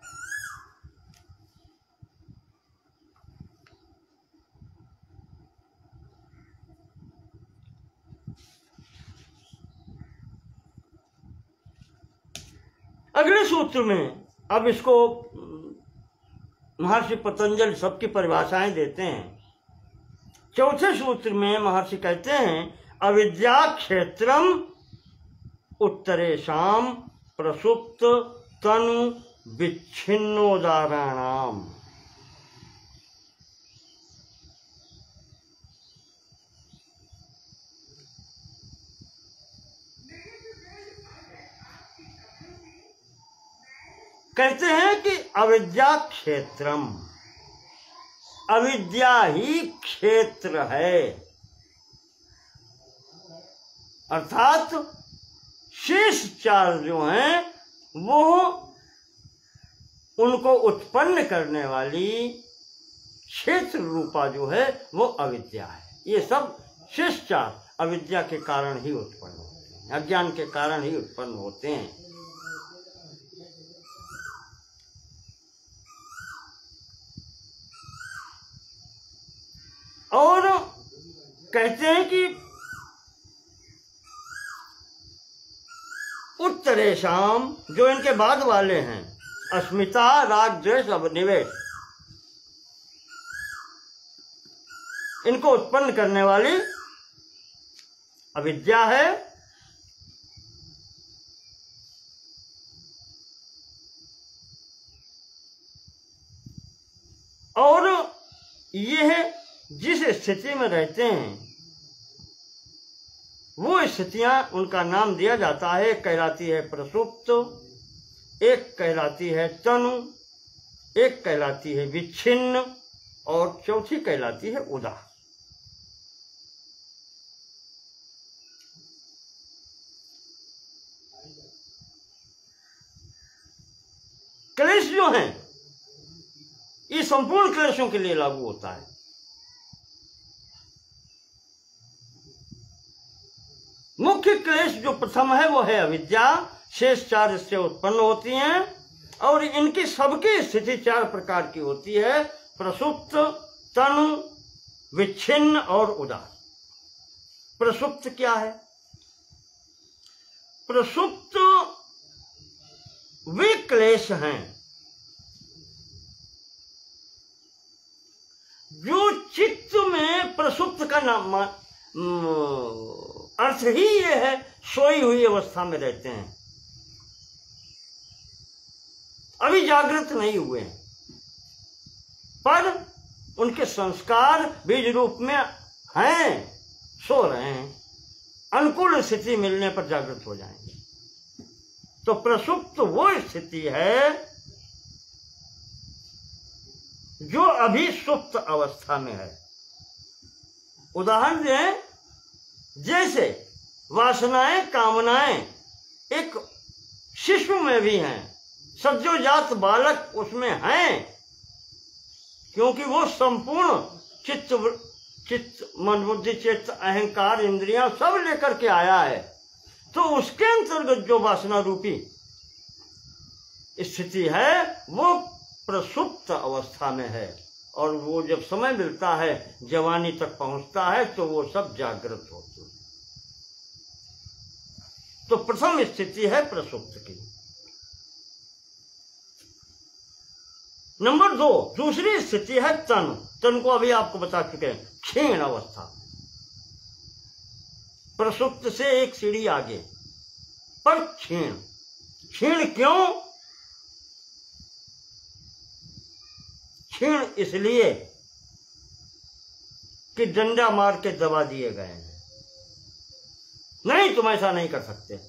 अगले सूत्र में अब इसको महर्षि पतंजलि सबकी परिभाषाएं देते हैं। चौथे सूत्र में महर्षि कहते हैं अविद्या क्षेत्रम उत्तरेषाम प्रसुप्त तनु विच्छिन्नोदाहरणाम। कहते हैं कि अविद्या क्षेत्रम, अविद्या ही क्षेत्र है, अर्थात शेष चार जो हैं वो उनको उत्पन्न करने वाली क्षेत्र रूपा जो है वो अविद्या है। ये सब शेष चार अविद्या के कारण ही उत्पन्न होते हैं, अज्ञान के कारण ही उत्पन्न होते हैं। और कहते हैं कि उत्तरेशाम, जो इनके बाद वाले हैं, अस्मिता राग द्वेष अभिनिवेश, इनको उत्पन्न करने वाली अविद्या है। और यह जिस स्थिति में रहते हैं वो स्थितियां, उनका नाम दिया जाता है। एक कहलाती है प्रसुप्त, एक कहलाती है तनु, एक कहलाती है विच्छिन्न और चौथी कहलाती है उदास। क्लेश जो हैं ये संपूर्ण क्लेशों के लिए लागू होता है। मुख्य क्लेश जो प्रथम है वो है अविद्या, शेष चार इससे उत्पन्न होती हैं और इनकी सबकी स्थिति चार प्रकार की होती है: प्रसुप्त, तनु, विच्छिन्न और उदास। प्रसुप्त क्या है? प्रसुप्त वे क्लेश हैं जो चित्त में, प्रसुप्त का नाम अर्थ ही ये है सोई हुई अवस्था में रहते हैं, अभी जागृत नहीं हुए हैं, पर उनके संस्कार बीज रूप में हैं, सो रहे हैं, अनुकूल स्थिति मिलने पर जागृत हो जाएंगे। तो प्रसुप्त वो स्थिति है जो अभी सुप्त अवस्था में है। उदाहरण दें, जैसे वासनाएं, कामनाएं एक शिशु में भी हैं, सद्योजात बालक उसमें हैं, क्योंकि वो संपूर्ण चित्त मन बुद्धि चित्त अहंकार इंद्रियां सब लेकर के आया है। तो उसके अंतर्गत जो वासना रूपी स्थिति है वो प्रसुप्त अवस्था में है, और वो जब समय मिलता है, जवानी तक पहुंचता है, तो वो सब जागृत होते हैं। तो प्रथम स्थिति है प्रसुप्त की। नंबर 2, दूसरी स्थिति है तनु। तनु को अभी आपको बता चुके हैं, क्षीण अवस्था, प्रसुप्त से एक सीढ़ी आगे, पर क्षीण। क्षीण क्यों? क्षीण इसलिए कि डंडा मार के दबा दिए गए हैं, नहीं तुम ऐसा नहीं कर सकते।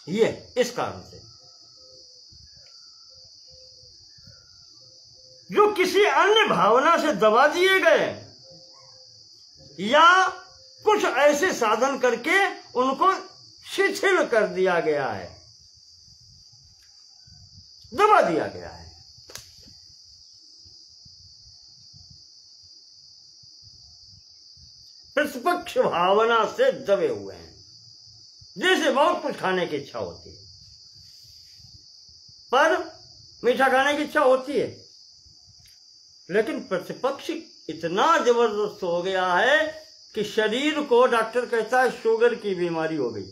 ये इस कारण से जो किसी अन्य भावना से दबा दिए गए या कुछ ऐसे साधन करके उनको शिथिल कर दिया गया है, दबा दिया गया है। प्रतिपक्ष भावना से दबे हुए हैं। जैसे बहुत कुछ खाने की इच्छा होती है, पर मीठा खाने की इच्छा होती है, लेकिन प्रतिपक्ष इतना जबरदस्त हो गया है कि शरीर को डॉक्टर कहता है शुगर की बीमारी हो गई।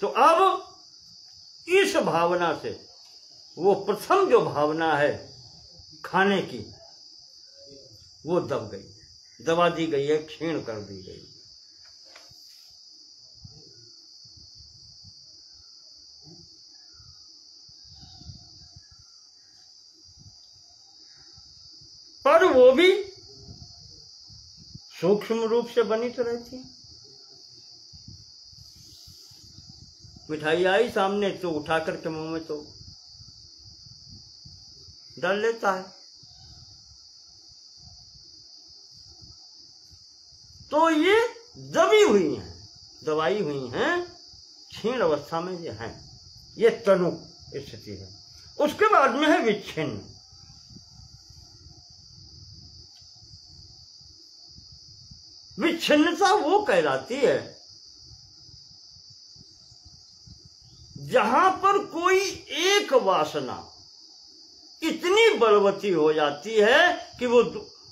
तो अब इस भावना से वो प्रथम जो भावना है खाने की, वो दब गई, दबा दी गई है, क्षीण कर दी गई। पर वो भी सूक्ष्म रूप से बनी तो रहती। मिठाई आई सामने तो उठा करके मुंह में तो डाल लेता है। तो ये दबी हुई हैं, दबाई हुई हैं, क्षीण अवस्था में ये हैं। ये तनु स्थिति है। उसके बाद में है विच्छिन्न। विच्छिन्नता वो कहलाती है जहां पर कोई एक वासना इतनी बलवती हो जाती है कि वो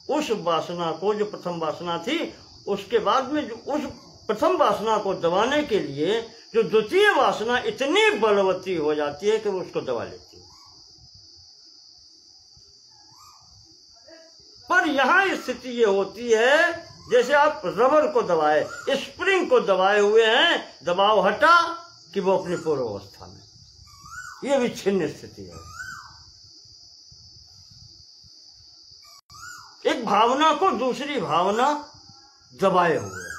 उस वासना को, जो प्रथम वासना थी, उसके बाद में जो उस प्रथम वासना को दबाने के लिए जो द्वितीय वासना इतनी बलवती हो जाती है कि वो उसको दबा लेती है। पर यहां स्थिति ये होती है जैसे आप रबर को दबाए, स्प्रिंग को दबाए हुए हैं, दबाव हटा कि वो अपनी पूर्व अवस्था में, ये विच्छिन्न स्थिति है। एक भावना को दूसरी भावना दबाए हुए है।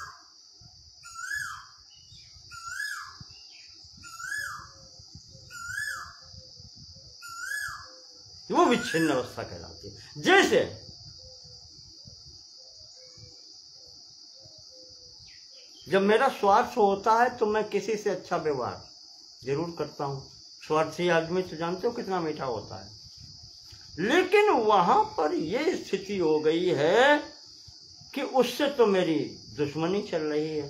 वो विच्छिन्न अवस्था कहलाती है। जैसे जब मेरा स्वार्थ होता है तो मैं किसी से अच्छा व्यवहार जरूर करता हूं। स्वार्थी आदमी तो जानते हो कितना मीठा होता है। लेकिन वहां पर यह स्थिति हो गई है कि उससे तो मेरी दुश्मनी चल रही है,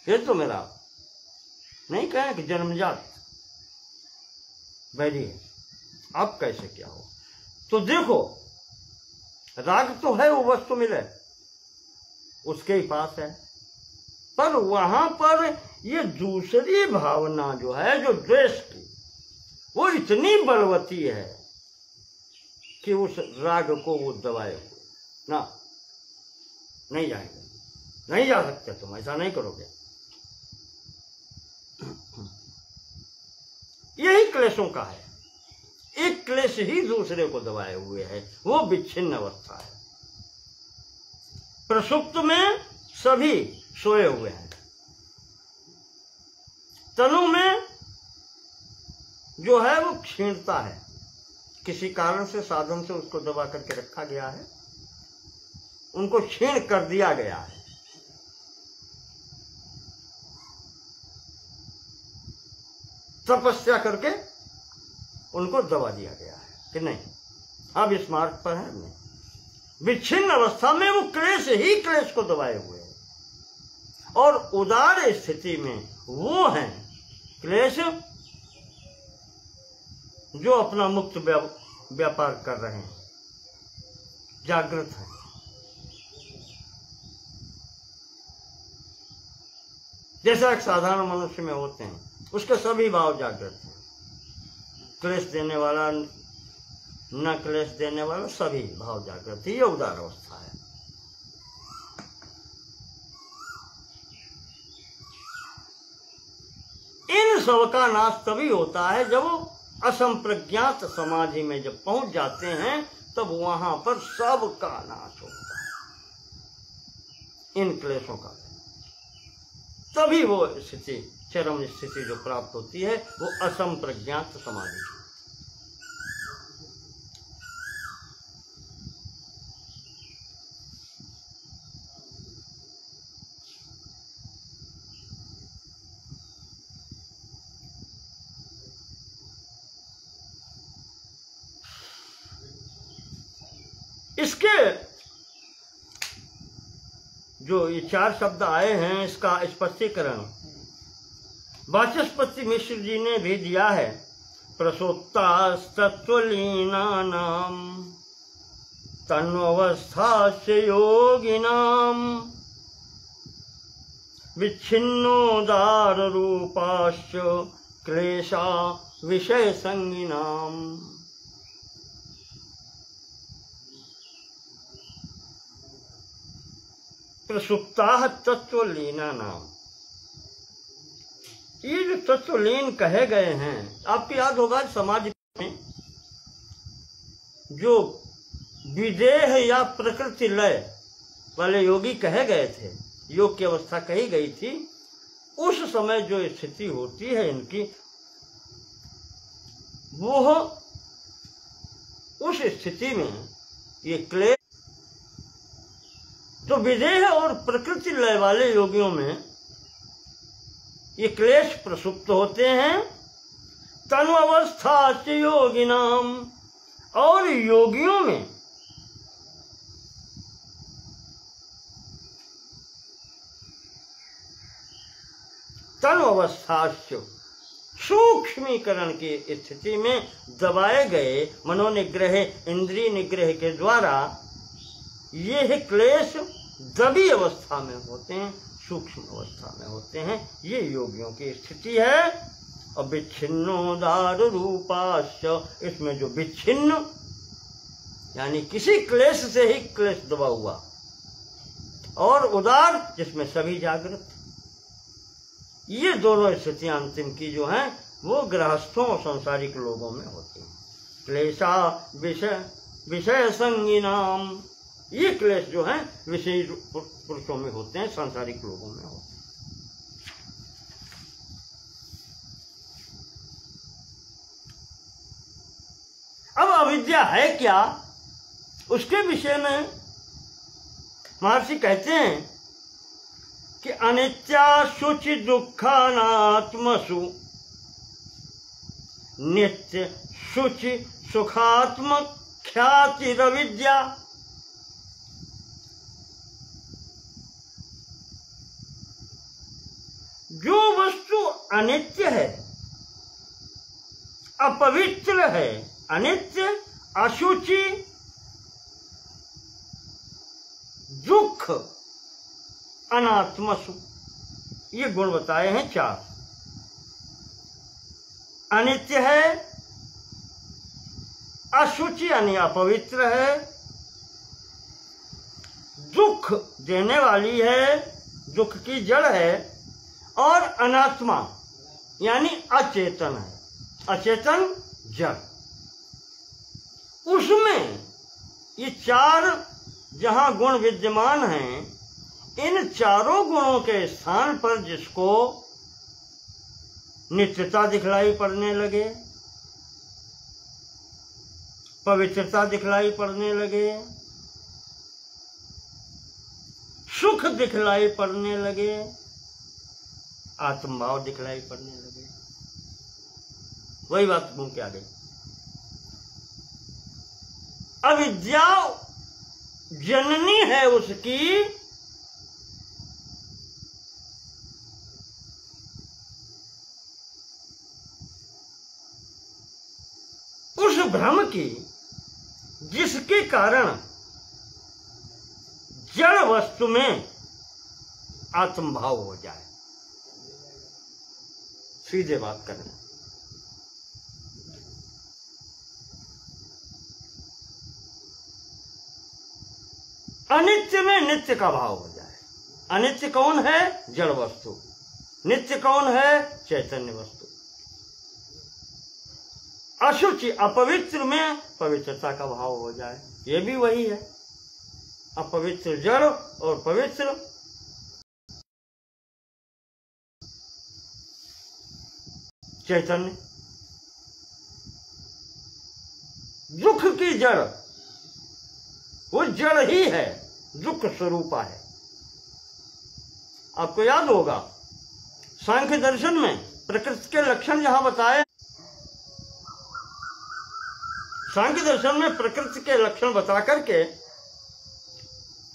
ये तो मेरा नहीं कहें कि जन्मजात बैरी है। अब कैसे क्या हो? तो देखो, राग तो है, वो वस्तु मिले उसके ही पास है, पर वहां पर ये दूसरी भावना जो है, जो द्वेष की, वो इतनी बलवती है कि उस राग को वो दबाए हुए ना, नहीं जाएंगे, नहीं जा सकते, तुम ऐसा नहीं करोगे। यही क्लेशों का है, एक क्लेश ही दूसरे को दबाए हुए है, वो विच्छिन्न अवस्था है। प्रसुप्त में सभी सोए हुए हैं, तनु में जो है वो क्षीणता है, किसी कारण से साधन से उसको दबा करके रखा गया है, उनको क्षीण कर दिया गया है। तपस्या करके उनको दबा दिया गया है कि नहीं, अब इस मार्ग पर है। नहीं, विच्छिन्न अवस्था में वो क्लेश ही क्लेश को दबाए हुए हैं, और उदार स्थिति में वो हैं क्लेश जो अपना मुक्त व्यापार कर रहे हैं, जागृत है। जैसा एक साधारण मनुष्य में होते हैं, उसके सभी भाव जागृत हैं, क्लेश देने वाला, न क्लेश देने वाला, सभी भाव जागृत है। ये उदार अवस्था है। इन सब का नाश तभी होता है जब वो असंप्रज्ञात समाधि में जब पहुंच जाते हैं, तब वहां पर सब का नाश होता है, इन क्लेशों का। तभी वो स्थिति, चरम स्थिति जो प्राप्त होती है, वो असंप्रज्ञात समाधि। इसके जो ये चार शब्द आए हैं, इसका स्पष्टीकरण वाचस्पति मिश्र जी ने भी दिया है। प्रसुप्तास्तत्वलीनानां तन्वस्थास्य योगिनां विच्छिन्नोदार रूपाश्च क्लेशा विषय संगिनाम। प्रसुप्ता तत्वलीनानां, ये जो तत्वलीन कहे गए हैं, आपको याद होगा समाज में जो विदेह या प्रकृति लय वाले योगी कहे गए थे, योग की अवस्था कही गई थी, उस समय जो स्थिति होती है इनकी, वो उस स्थिति में ये क्लेश, तो विदेह और प्रकृति लय वाले योगियों में ये क्लेश प्रसुप्त होते हैं। तनु अवस्था से योगिनाम, और योगियों में तनु अवस्थाश्च सूक्ष्मीकरण की स्थिति में दबाए गए मनोनिग्रह इंद्रिय निग्रह के द्वारा ये क्लेश दबी अवस्था में होते हैं, सूक्ष्म अवस्था में होते हैं। ये योगियों की स्थिति है। और विच्छिन्नोदार रूपाश्च, इसमें जो विच्छिन्न यानी किसी क्लेश से ही क्लेश दबा हुआ, और उदार जिसमें सभी जागृत, ये दोनों स्थितियां अंतिम की जो हैं वो गृहस्थों और सांसारिक लोगों में होती हैं। क्लेशा विषय संगीनाम, ये क्लेश जो हैं विषयी पुरुषों में होते हैं, सांसारिक लोगों में होते हैं। अब अविद्या है क्या, उसके विषय में महर्षि कहते हैं कि अनित्या शुचि दुखानात्मसु नित्य शुचि सुखात्मक ख्याति रविद्या। जो वस्तु अनित्य है, अपवित्र है, अनित्य, अशुचि, दुख, अनात्मसु, ये गुण बताए हैं 4। अनित्य है, अशुचि यानी अपवित्र है, दुख देने वाली है, दुख की जड़ है, और अनात्मा यानी अचेतन है, अचेतन जड़। उसमें ये 4 जहां गुण विद्यमान हैं, इन चारों गुणों के स्थान पर जिसको नित्यता दिखलाई पड़ने लगे, पवित्रता दिखलाई पड़ने लगे, सुख दिखलाई पड़ने लगे, आत्मभाव दिखलाई पड़ने लगे, वही बात घूम के आ गई। अविद्या जननी है उसकी उस भ्रम की, जिसके कारण जड़ वस्तु में आत्मभाव हो जाए। सीधे बात करना, अनित्य में नित्य का भाव हो जाए। अनित्य कौन है? जड़ वस्तु। नित्य कौन है? चैतन्य वस्तु। अशुचि अपवित्र में पवित्रता का भाव हो जाए, ये भी वही है। अपवित्र जड़ और पवित्र चैतन्य। दुख की जड़ वो जड़ ही है, दुख स्वरूपा है। आपको याद होगा सांख्य दर्शन में प्रकृति के लक्षण जहां बताए, सांख्य दर्शन में प्रकृति के लक्षण बता करके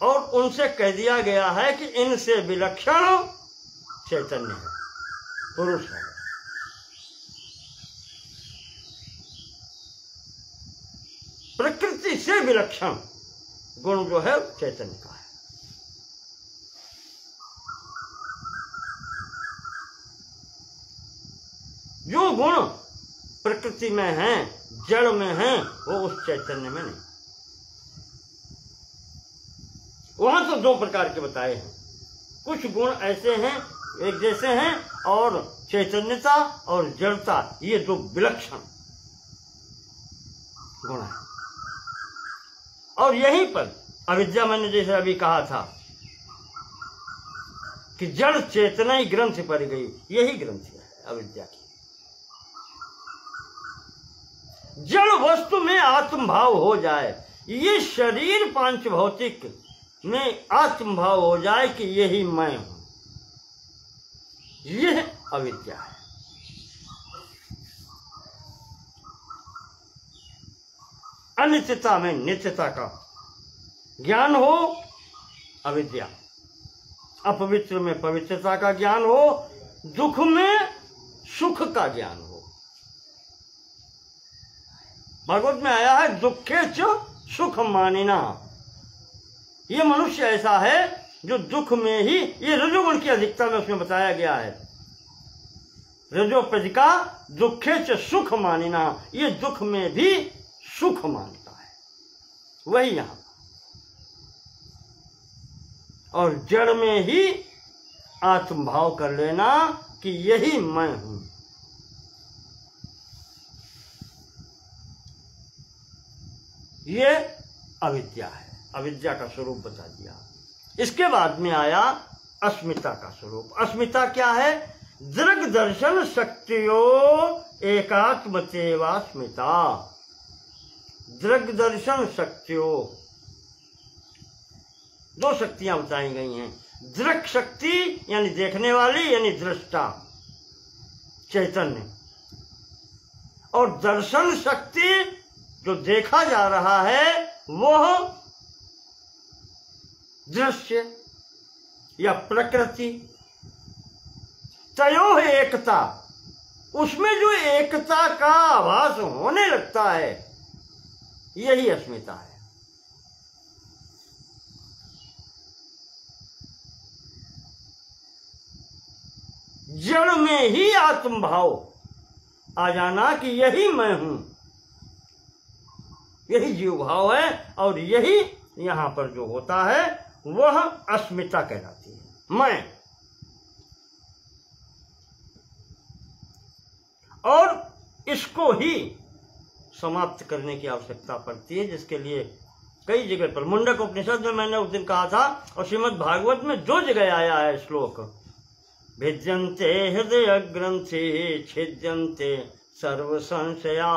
और उनसे कह दिया गया है कि इनसे विलक्षण चैतन्य है, पुरुष है। प्रकृति से विलक्षण गुण जो है चैतन्य का है। जो गुण प्रकृति में हैं, जड़ में हैं, वो उस चैतन्य में नहीं। वहां तो 2 प्रकार के बताए हैं। कुछ गुण ऐसे हैं, एक जैसे हैं, और चैतन्यता और जड़ता, ये 2 विलक्षण गुण है। और यहीं पर अविद्या, मैंने जैसे अभी कहा था कि जड़ चेतना ही ग्रंथ पर गई, यही ग्रंथ है अविद्या की। जड़ वस्तु में आत्मभाव हो जाए, ये शरीर पांच भौतिक में आत्मभाव हो जाए कि यही मैं हूं, यह अविद्या है। अनित्यता में नित्यता का ज्ञान हो, अविद्या। अपवित्र में पवित्रता का ज्ञान हो, दुख में सुख का ज्ञान हो। भागवत में आया है दुखे च सुख मानिना। ये मनुष्य ऐसा है जो दुख में ही, ये रजोगुण की अधिकता में उसमें बताया गया है। रजोपज का दुखे च सुख मानिना, ये दुख में भी सुख मानता है, वही यहां। और जड़ में ही आत्मभाव कर लेना कि यही मैं हूं। ये अविद्या है, अविद्या का स्वरूप बता दिया। इसके बाद में आया अस्मिता का स्वरूप। अस्मिता क्या है? दृग दर्शन शक्तियो एकात्मतेवास्मिता। दृग दर्शन शक्तियो, दो शक्तियां बताई गई हैं। दृक् शक्ति यानी देखने वाली, यानी दृष्टा चैतन्य, और दर्शन शक्ति जो देखा जा रहा है वह दृश्य या प्रकृति। तयो है एकता, उसमें जो एकता का आभास होने लगता है यही अस्मिता है। जड़ में ही आत्मभाव आ जाना कि यही मैं हूं, यही जीव भाव है। और यही यहां पर जो होता है वह अस्मिता कहलाती है, मैं। और इसको ही समाप्त करने की आवश्यकता पड़ती है, जिसके लिए कई जगह पर, मुंडक उपनिषद में मैंने उस दिन कहा था, और श्रीमद् भागवत में 2 जगह आया है श्लोक। भिद्यन्ते हृदय ग्रंथि छिद्यन्ते सर्व संशया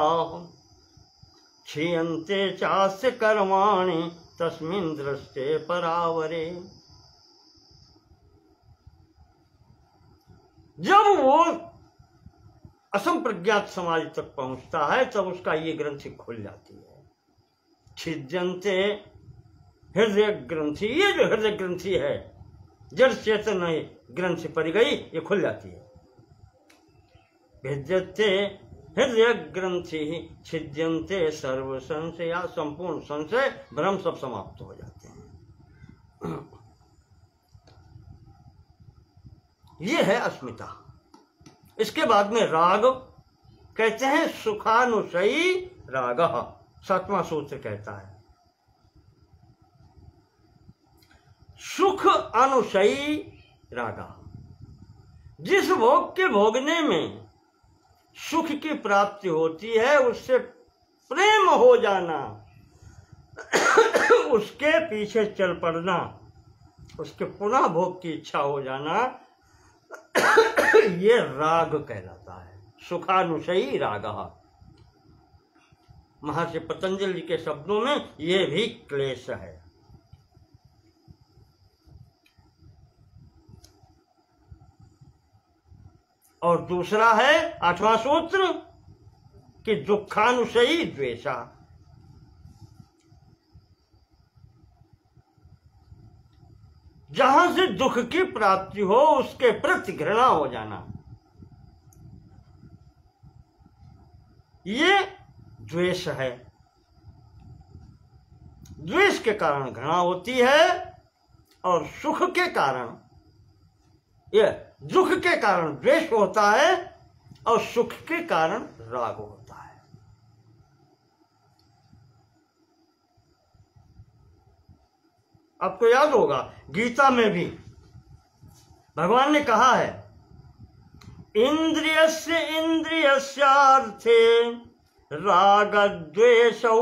क्षीयन्ते चास्य कर्माणि तस्मिन् दृष्टे परावरे। जब वो असंप्रज्ञात समाधि तक पहुंचता है तब उसका ये ग्रंथि खुल जाती है। छिद्यन्ते हृदय ग्रंथि, ये जो हृदय ग्रंथि है, जड़ चेतन ग्रंथि पड़ गई, ये खुल जाती है। भिद्यते हृदय ग्रंथि छिद्यन्ते सर्व संशय, संपूर्ण संशय भ्रम सब समाप्त हो जाते हैं। ये है अस्मिता। इसके बाद में राग कहते हैं सुखानुशयी राग, 7वां सूत्र कहता है सुख अनुशयी रागा। जिस भोग के भोगने में सुख की प्राप्ति होती है उससे प्रेम हो जाना, उसके पीछे चल पड़ना, उसके पुनः भोग की इच्छा हो जाना, ये राग कहलाता है, सुखानुशयी रागा। महर्षि पतंजलि के शब्दों में ये भी क्लेश है। और दूसरा है 8वां सूत्र कि दुखानुशयी द्वेषा। जहां से दुख की प्राप्ति हो उसके प्रति घृणा हो जाना, ये द्वेष है। द्वेष के कारण घृणा होती है और सुख के कारण, ये दुख के कारण द्वेष होता है और सुख के कारण राग होता है। आपको याद होगा गीता में भी भगवान ने कहा है इंद्रियस्य इंद्रियस्यार्थे राग द्वेषौ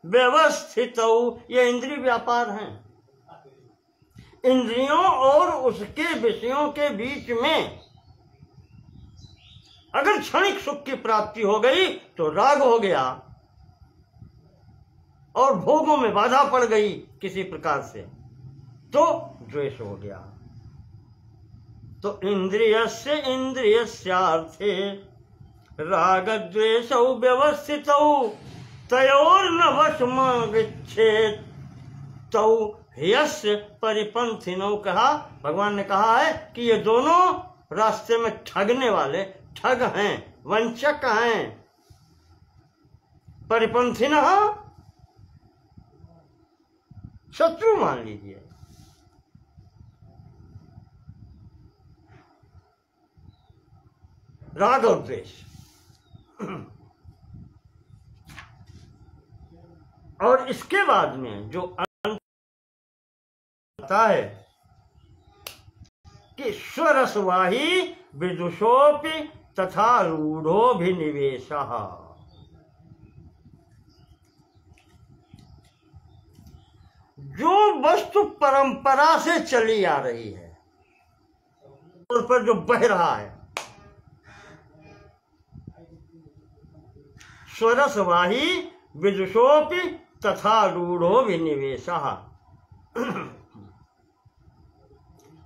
व्यवस्थितौ। ये इंद्रिय व्यापार हैं। इंद्रियों और उसके विषयों के बीच में अगर क्षणिक सुख की प्राप्ति हो गई तो राग हो गया और भोगों में बाधा पड़ गई किसी प्रकार से तो द्वेष हो गया। तो इंद्रियस्य इंद्रियस्यार्थे राग द्वेषौ व्यवस्थितौ तयोर्न वशमविच्छेद तौ यस्य परिपंथिनो। कहा, भगवान ने कहा है कि ये दोनों रास्ते में ठगने वाले ठग हैं, वंचक हैं, परिपंथी न शत्रु मान लीजिए। राग और द्वेष। और इसके बाद में जो अंत आता है कि स्वरसवाही विदुषोपि तथा रूढ़ोभिनिवेशः, जो वस्तु परंपरा से चली आ रही है, उस पर जो बह रहा है, स्वरसवाही विदुषोपि तथा रूढ़ोभिनिवेशः,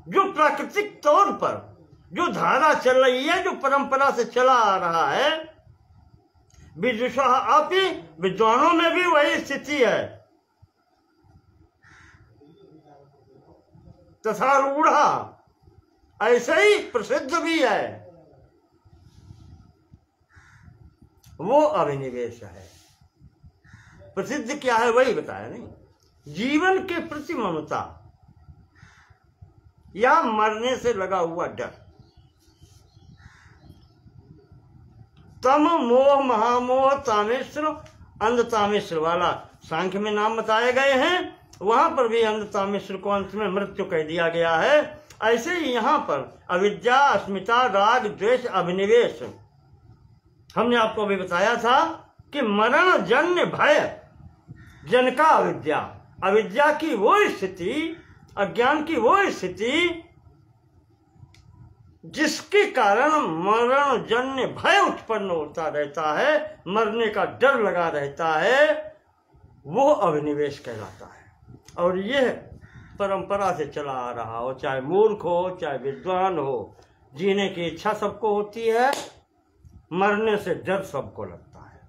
जो प्राकृतिक तौर पर जो धारा चल रही है, जो परंपरा से चला आ रहा है, विदुषः अपि, विद्वानों में भी वही स्थिति है, तथा रूढ़ा, ऐसे ही प्रसिद्ध भी है, वो अभिनिवेश है। प्रसिद्ध क्या है वही बताया नहीं, जीवन के प्रति ममता या मरने से लगा हुआ डर। तम मोह महामोह तामेश्वर अंध तामेश्वर वाला सांख्य में नाम बताए गए हैं, वहां पर भी अंध तामेश्वर को अंत में मृत्यु कह दिया गया है। ऐसे ही यहाँ पर अविद्या, अस्मिता, राग, द्वेष, अभिनिवेश, हमने आपको अभी बताया था कि मरण जन्य भय जन का अविद्या, अविद्या की वो स्थिति, अज्ञान की वो स्थिति जिसके कारण मरण जन्य भय उत्पन्न होता रहता है, मरने का डर लगा रहता है, वो अभिनिवेश कहलाता है। और यह परंपरा से चला आ रहा हो, चाहे मूर्ख हो चाहे विद्वान हो, जीने की इच्छा सबको होती है, मरने से डर सबको लगता है।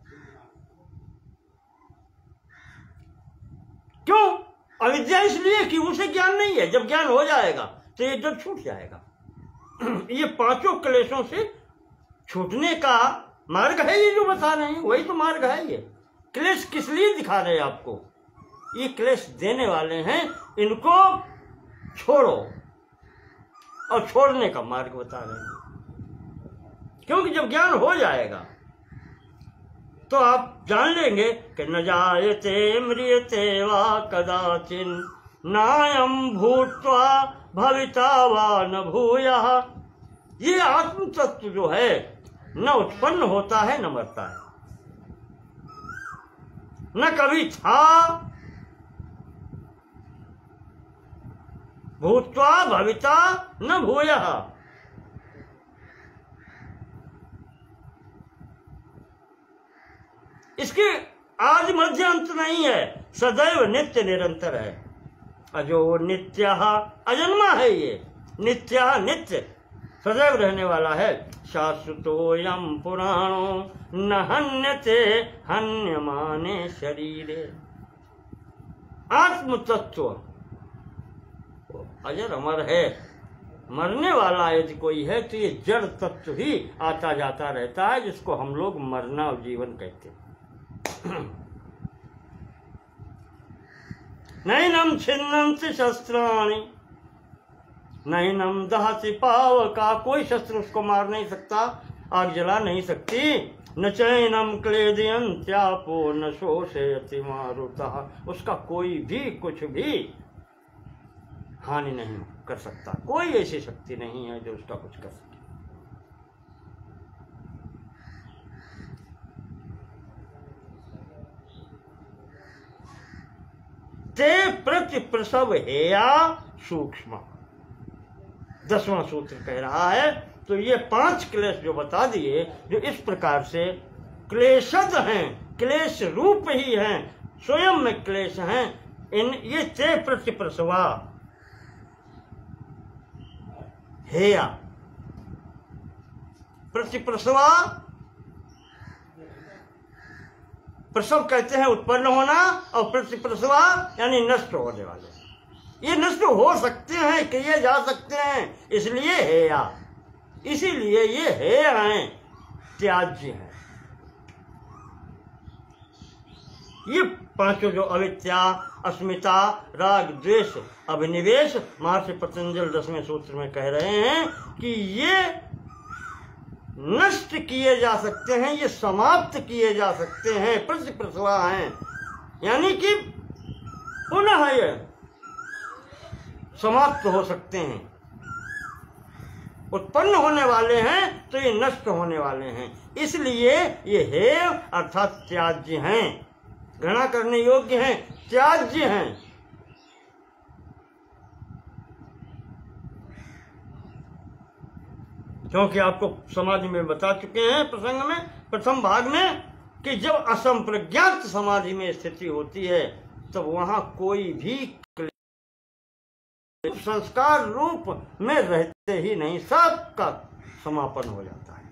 क्यों? अविद्या इसलिए कि उसे ज्ञान नहीं है। जब ज्ञान हो जाएगा तो ये डर छूट जाएगा। ये पांचों क्लेशों से छूटने का मार्ग है, ये जो बता रहे हैं वही तो मार्ग है। ये क्लेश किस लिए दिखा रहे हैं आपको? ये क्लेश देने वाले हैं, इनको छोड़ो, और छोड़ने का मार्ग बता रहे हैं। क्योंकि जब ज्ञान हो जाएगा तो आप जान लेंगे कि न जायते म्रियते वा कदाचिन नायम भूत्वा भविता वा न भूयः। ये आत्म तत्व जो है न उत्पन्न होता है न मरता है, न कभी था, भूत्वा भविता न भूयः। इसके आज मध्य अंत नहीं है, सदैव नित्य निरंतर है। अजो नित्यः, अजन्मा है ये, नित्यः नित्य सदैव रहने वाला है। शाश्वतोऽयं पुराणो न हन्यते हन्यमाने शरीरे। आत्म तत्व अजर अमर है, मरने वाला यदि कोई है तो ये जड़ तत्व ही आता जाता रहता है, जिसको हम लोग मरना और जीवन कहते हैं। नैनम छिन्नन्ति शस्त्राणि नैनम दहति पावका। कोई शस्त्र उसको मार नहीं सकता, आग जला नहीं सकती। न चैनम क्लेदयन्त्यापो न शोषयति मारुतः। उसका कोई भी कुछ भी हानि नहीं कर सकता। कोई ऐसी शक्ति नहीं है जो उसका कुछ कर सके। ते प्रति प्रसव हेया सूक्ष्म, 10वां सूत्र कह रहा है। तो ये 5 क्लेश जो बता दिए, जो इस प्रकार से क्लेशद हैं, क्लेश रूप ही हैं, स्वयं में क्लेश हैं, इन ये ते प्रति प्रसवा हेया। प्रतिप्रसवा, प्रसव कहते हैं उत्पन्न होना, और प्रतिप्रसवा यानी नष्ट होने वाले। ये नष्ट हो सकते हैं, किए जा सकते हैं, इसलिए हेया। इसीलिए ये हेय हैं, त्याज्य हैं। ये पांचों जो अविद्या, अस्मिता, राग, द्वेष, अभिनिवेश, महर्षि पतंजलि 10वें सूत्र में कह रहे हैं कि ये नष्ट किए जा सकते हैं, ये समाप्त किए जा सकते हैं, प्रतिप्रसवा हैं, यानी कि पुनः ये समाप्त हो सकते हैं। उत्पन्न होने वाले हैं तो ये नष्ट होने वाले हैं, इसलिए ये हेय अर्थात त्याज्य हैं, घृणा करने योग्य हैं, त्याज्य हैं। क्योंकि आपको समाधि में बता चुके हैं प्रसंग में, प्रथम भाग में, कि जब असंप्रज्ञात समाधि में स्थिति होती है तब वहां कोई भी संस्कार रूप में रहते ही नहीं, सबका समापन हो जाता है।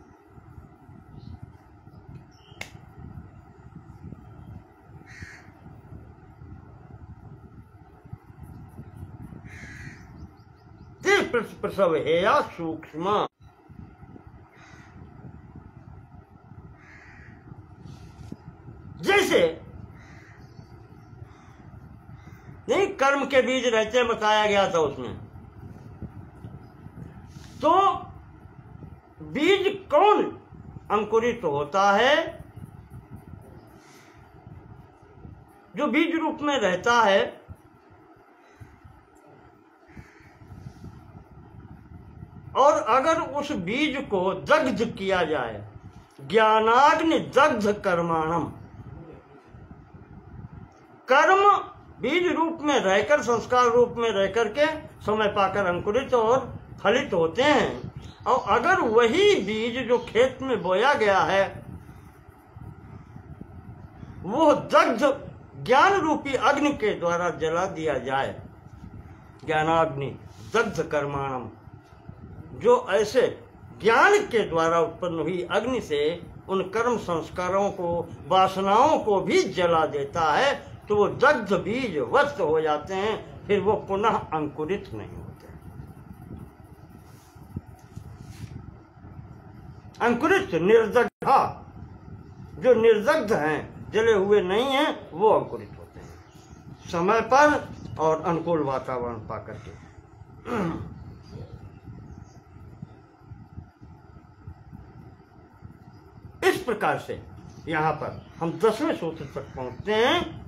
प्रसव हेया सूक्ष्म। जैसे नहीं कर्म के बीज रहते बताया गया था उसमें, तो बीज कौन अंकुरित होता है? जो बीज रूप में रहता है, और अगर उस बीज को दग्ध किया जाए, ज्ञानाग्नि दग्ध कर्माणम, कर्म बीज रूप में रहकर, संस्कार रूप में रहकर के समय पाकर अंकुरित और फलित होते हैं, और अगर वही बीज जो खेत में बोया गया है वो दग्ध ज्ञान रूपी अग्नि के द्वारा जला दिया जाए, ज्ञानाग्नि दग्ध कर्माणम, जो ऐसे ज्ञान के द्वारा उत्पन्न हुई अग्नि से उन कर्म संस्कारों को, वासनाओं को भी जला देता है, तो वो दग्ध बीज वस्त हो जाते हैं, फिर वो पुनः अंकुरित नहीं होते। अंकुरित निर्दग्ध, जो निर्दग्ध हैं, जले हुए नहीं हैं, वो अंकुरित होते हैं समय पर और अनुकूल वातावरण पाकर के। इस प्रकार से यहां पर हम 10वें सूत्र तक पहुंचते हैं।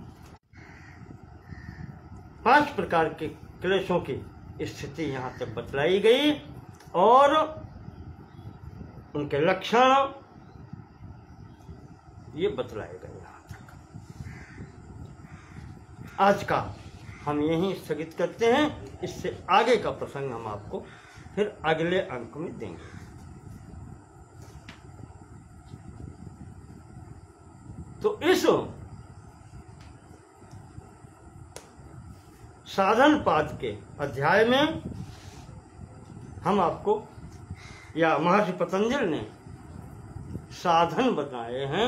5 प्रकार के क्लेशों की स्थिति यहां तक बतलाई गई और उनके लक्षण ये बतलाए गए। यहां तक आज का हम यहीं स्थगित करते हैं। इससे आगे का प्रसंग हम आपको फिर अगले अंक में देंगे। तो इस साधन पाद के अध्याय में हम आपको, या महर्षि पतंजलि ने साधन बताए हैं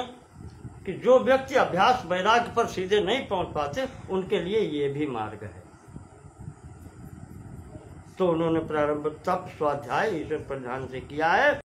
कि जो व्यक्ति अभ्यास वैराग्य पर सीधे नहीं पहुंच पाते, उनके लिए ये भी मार्ग है। तो उन्होंने प्रारंभ तप, स्वाध्याय, ईश्वर पर ध्यान से किया है।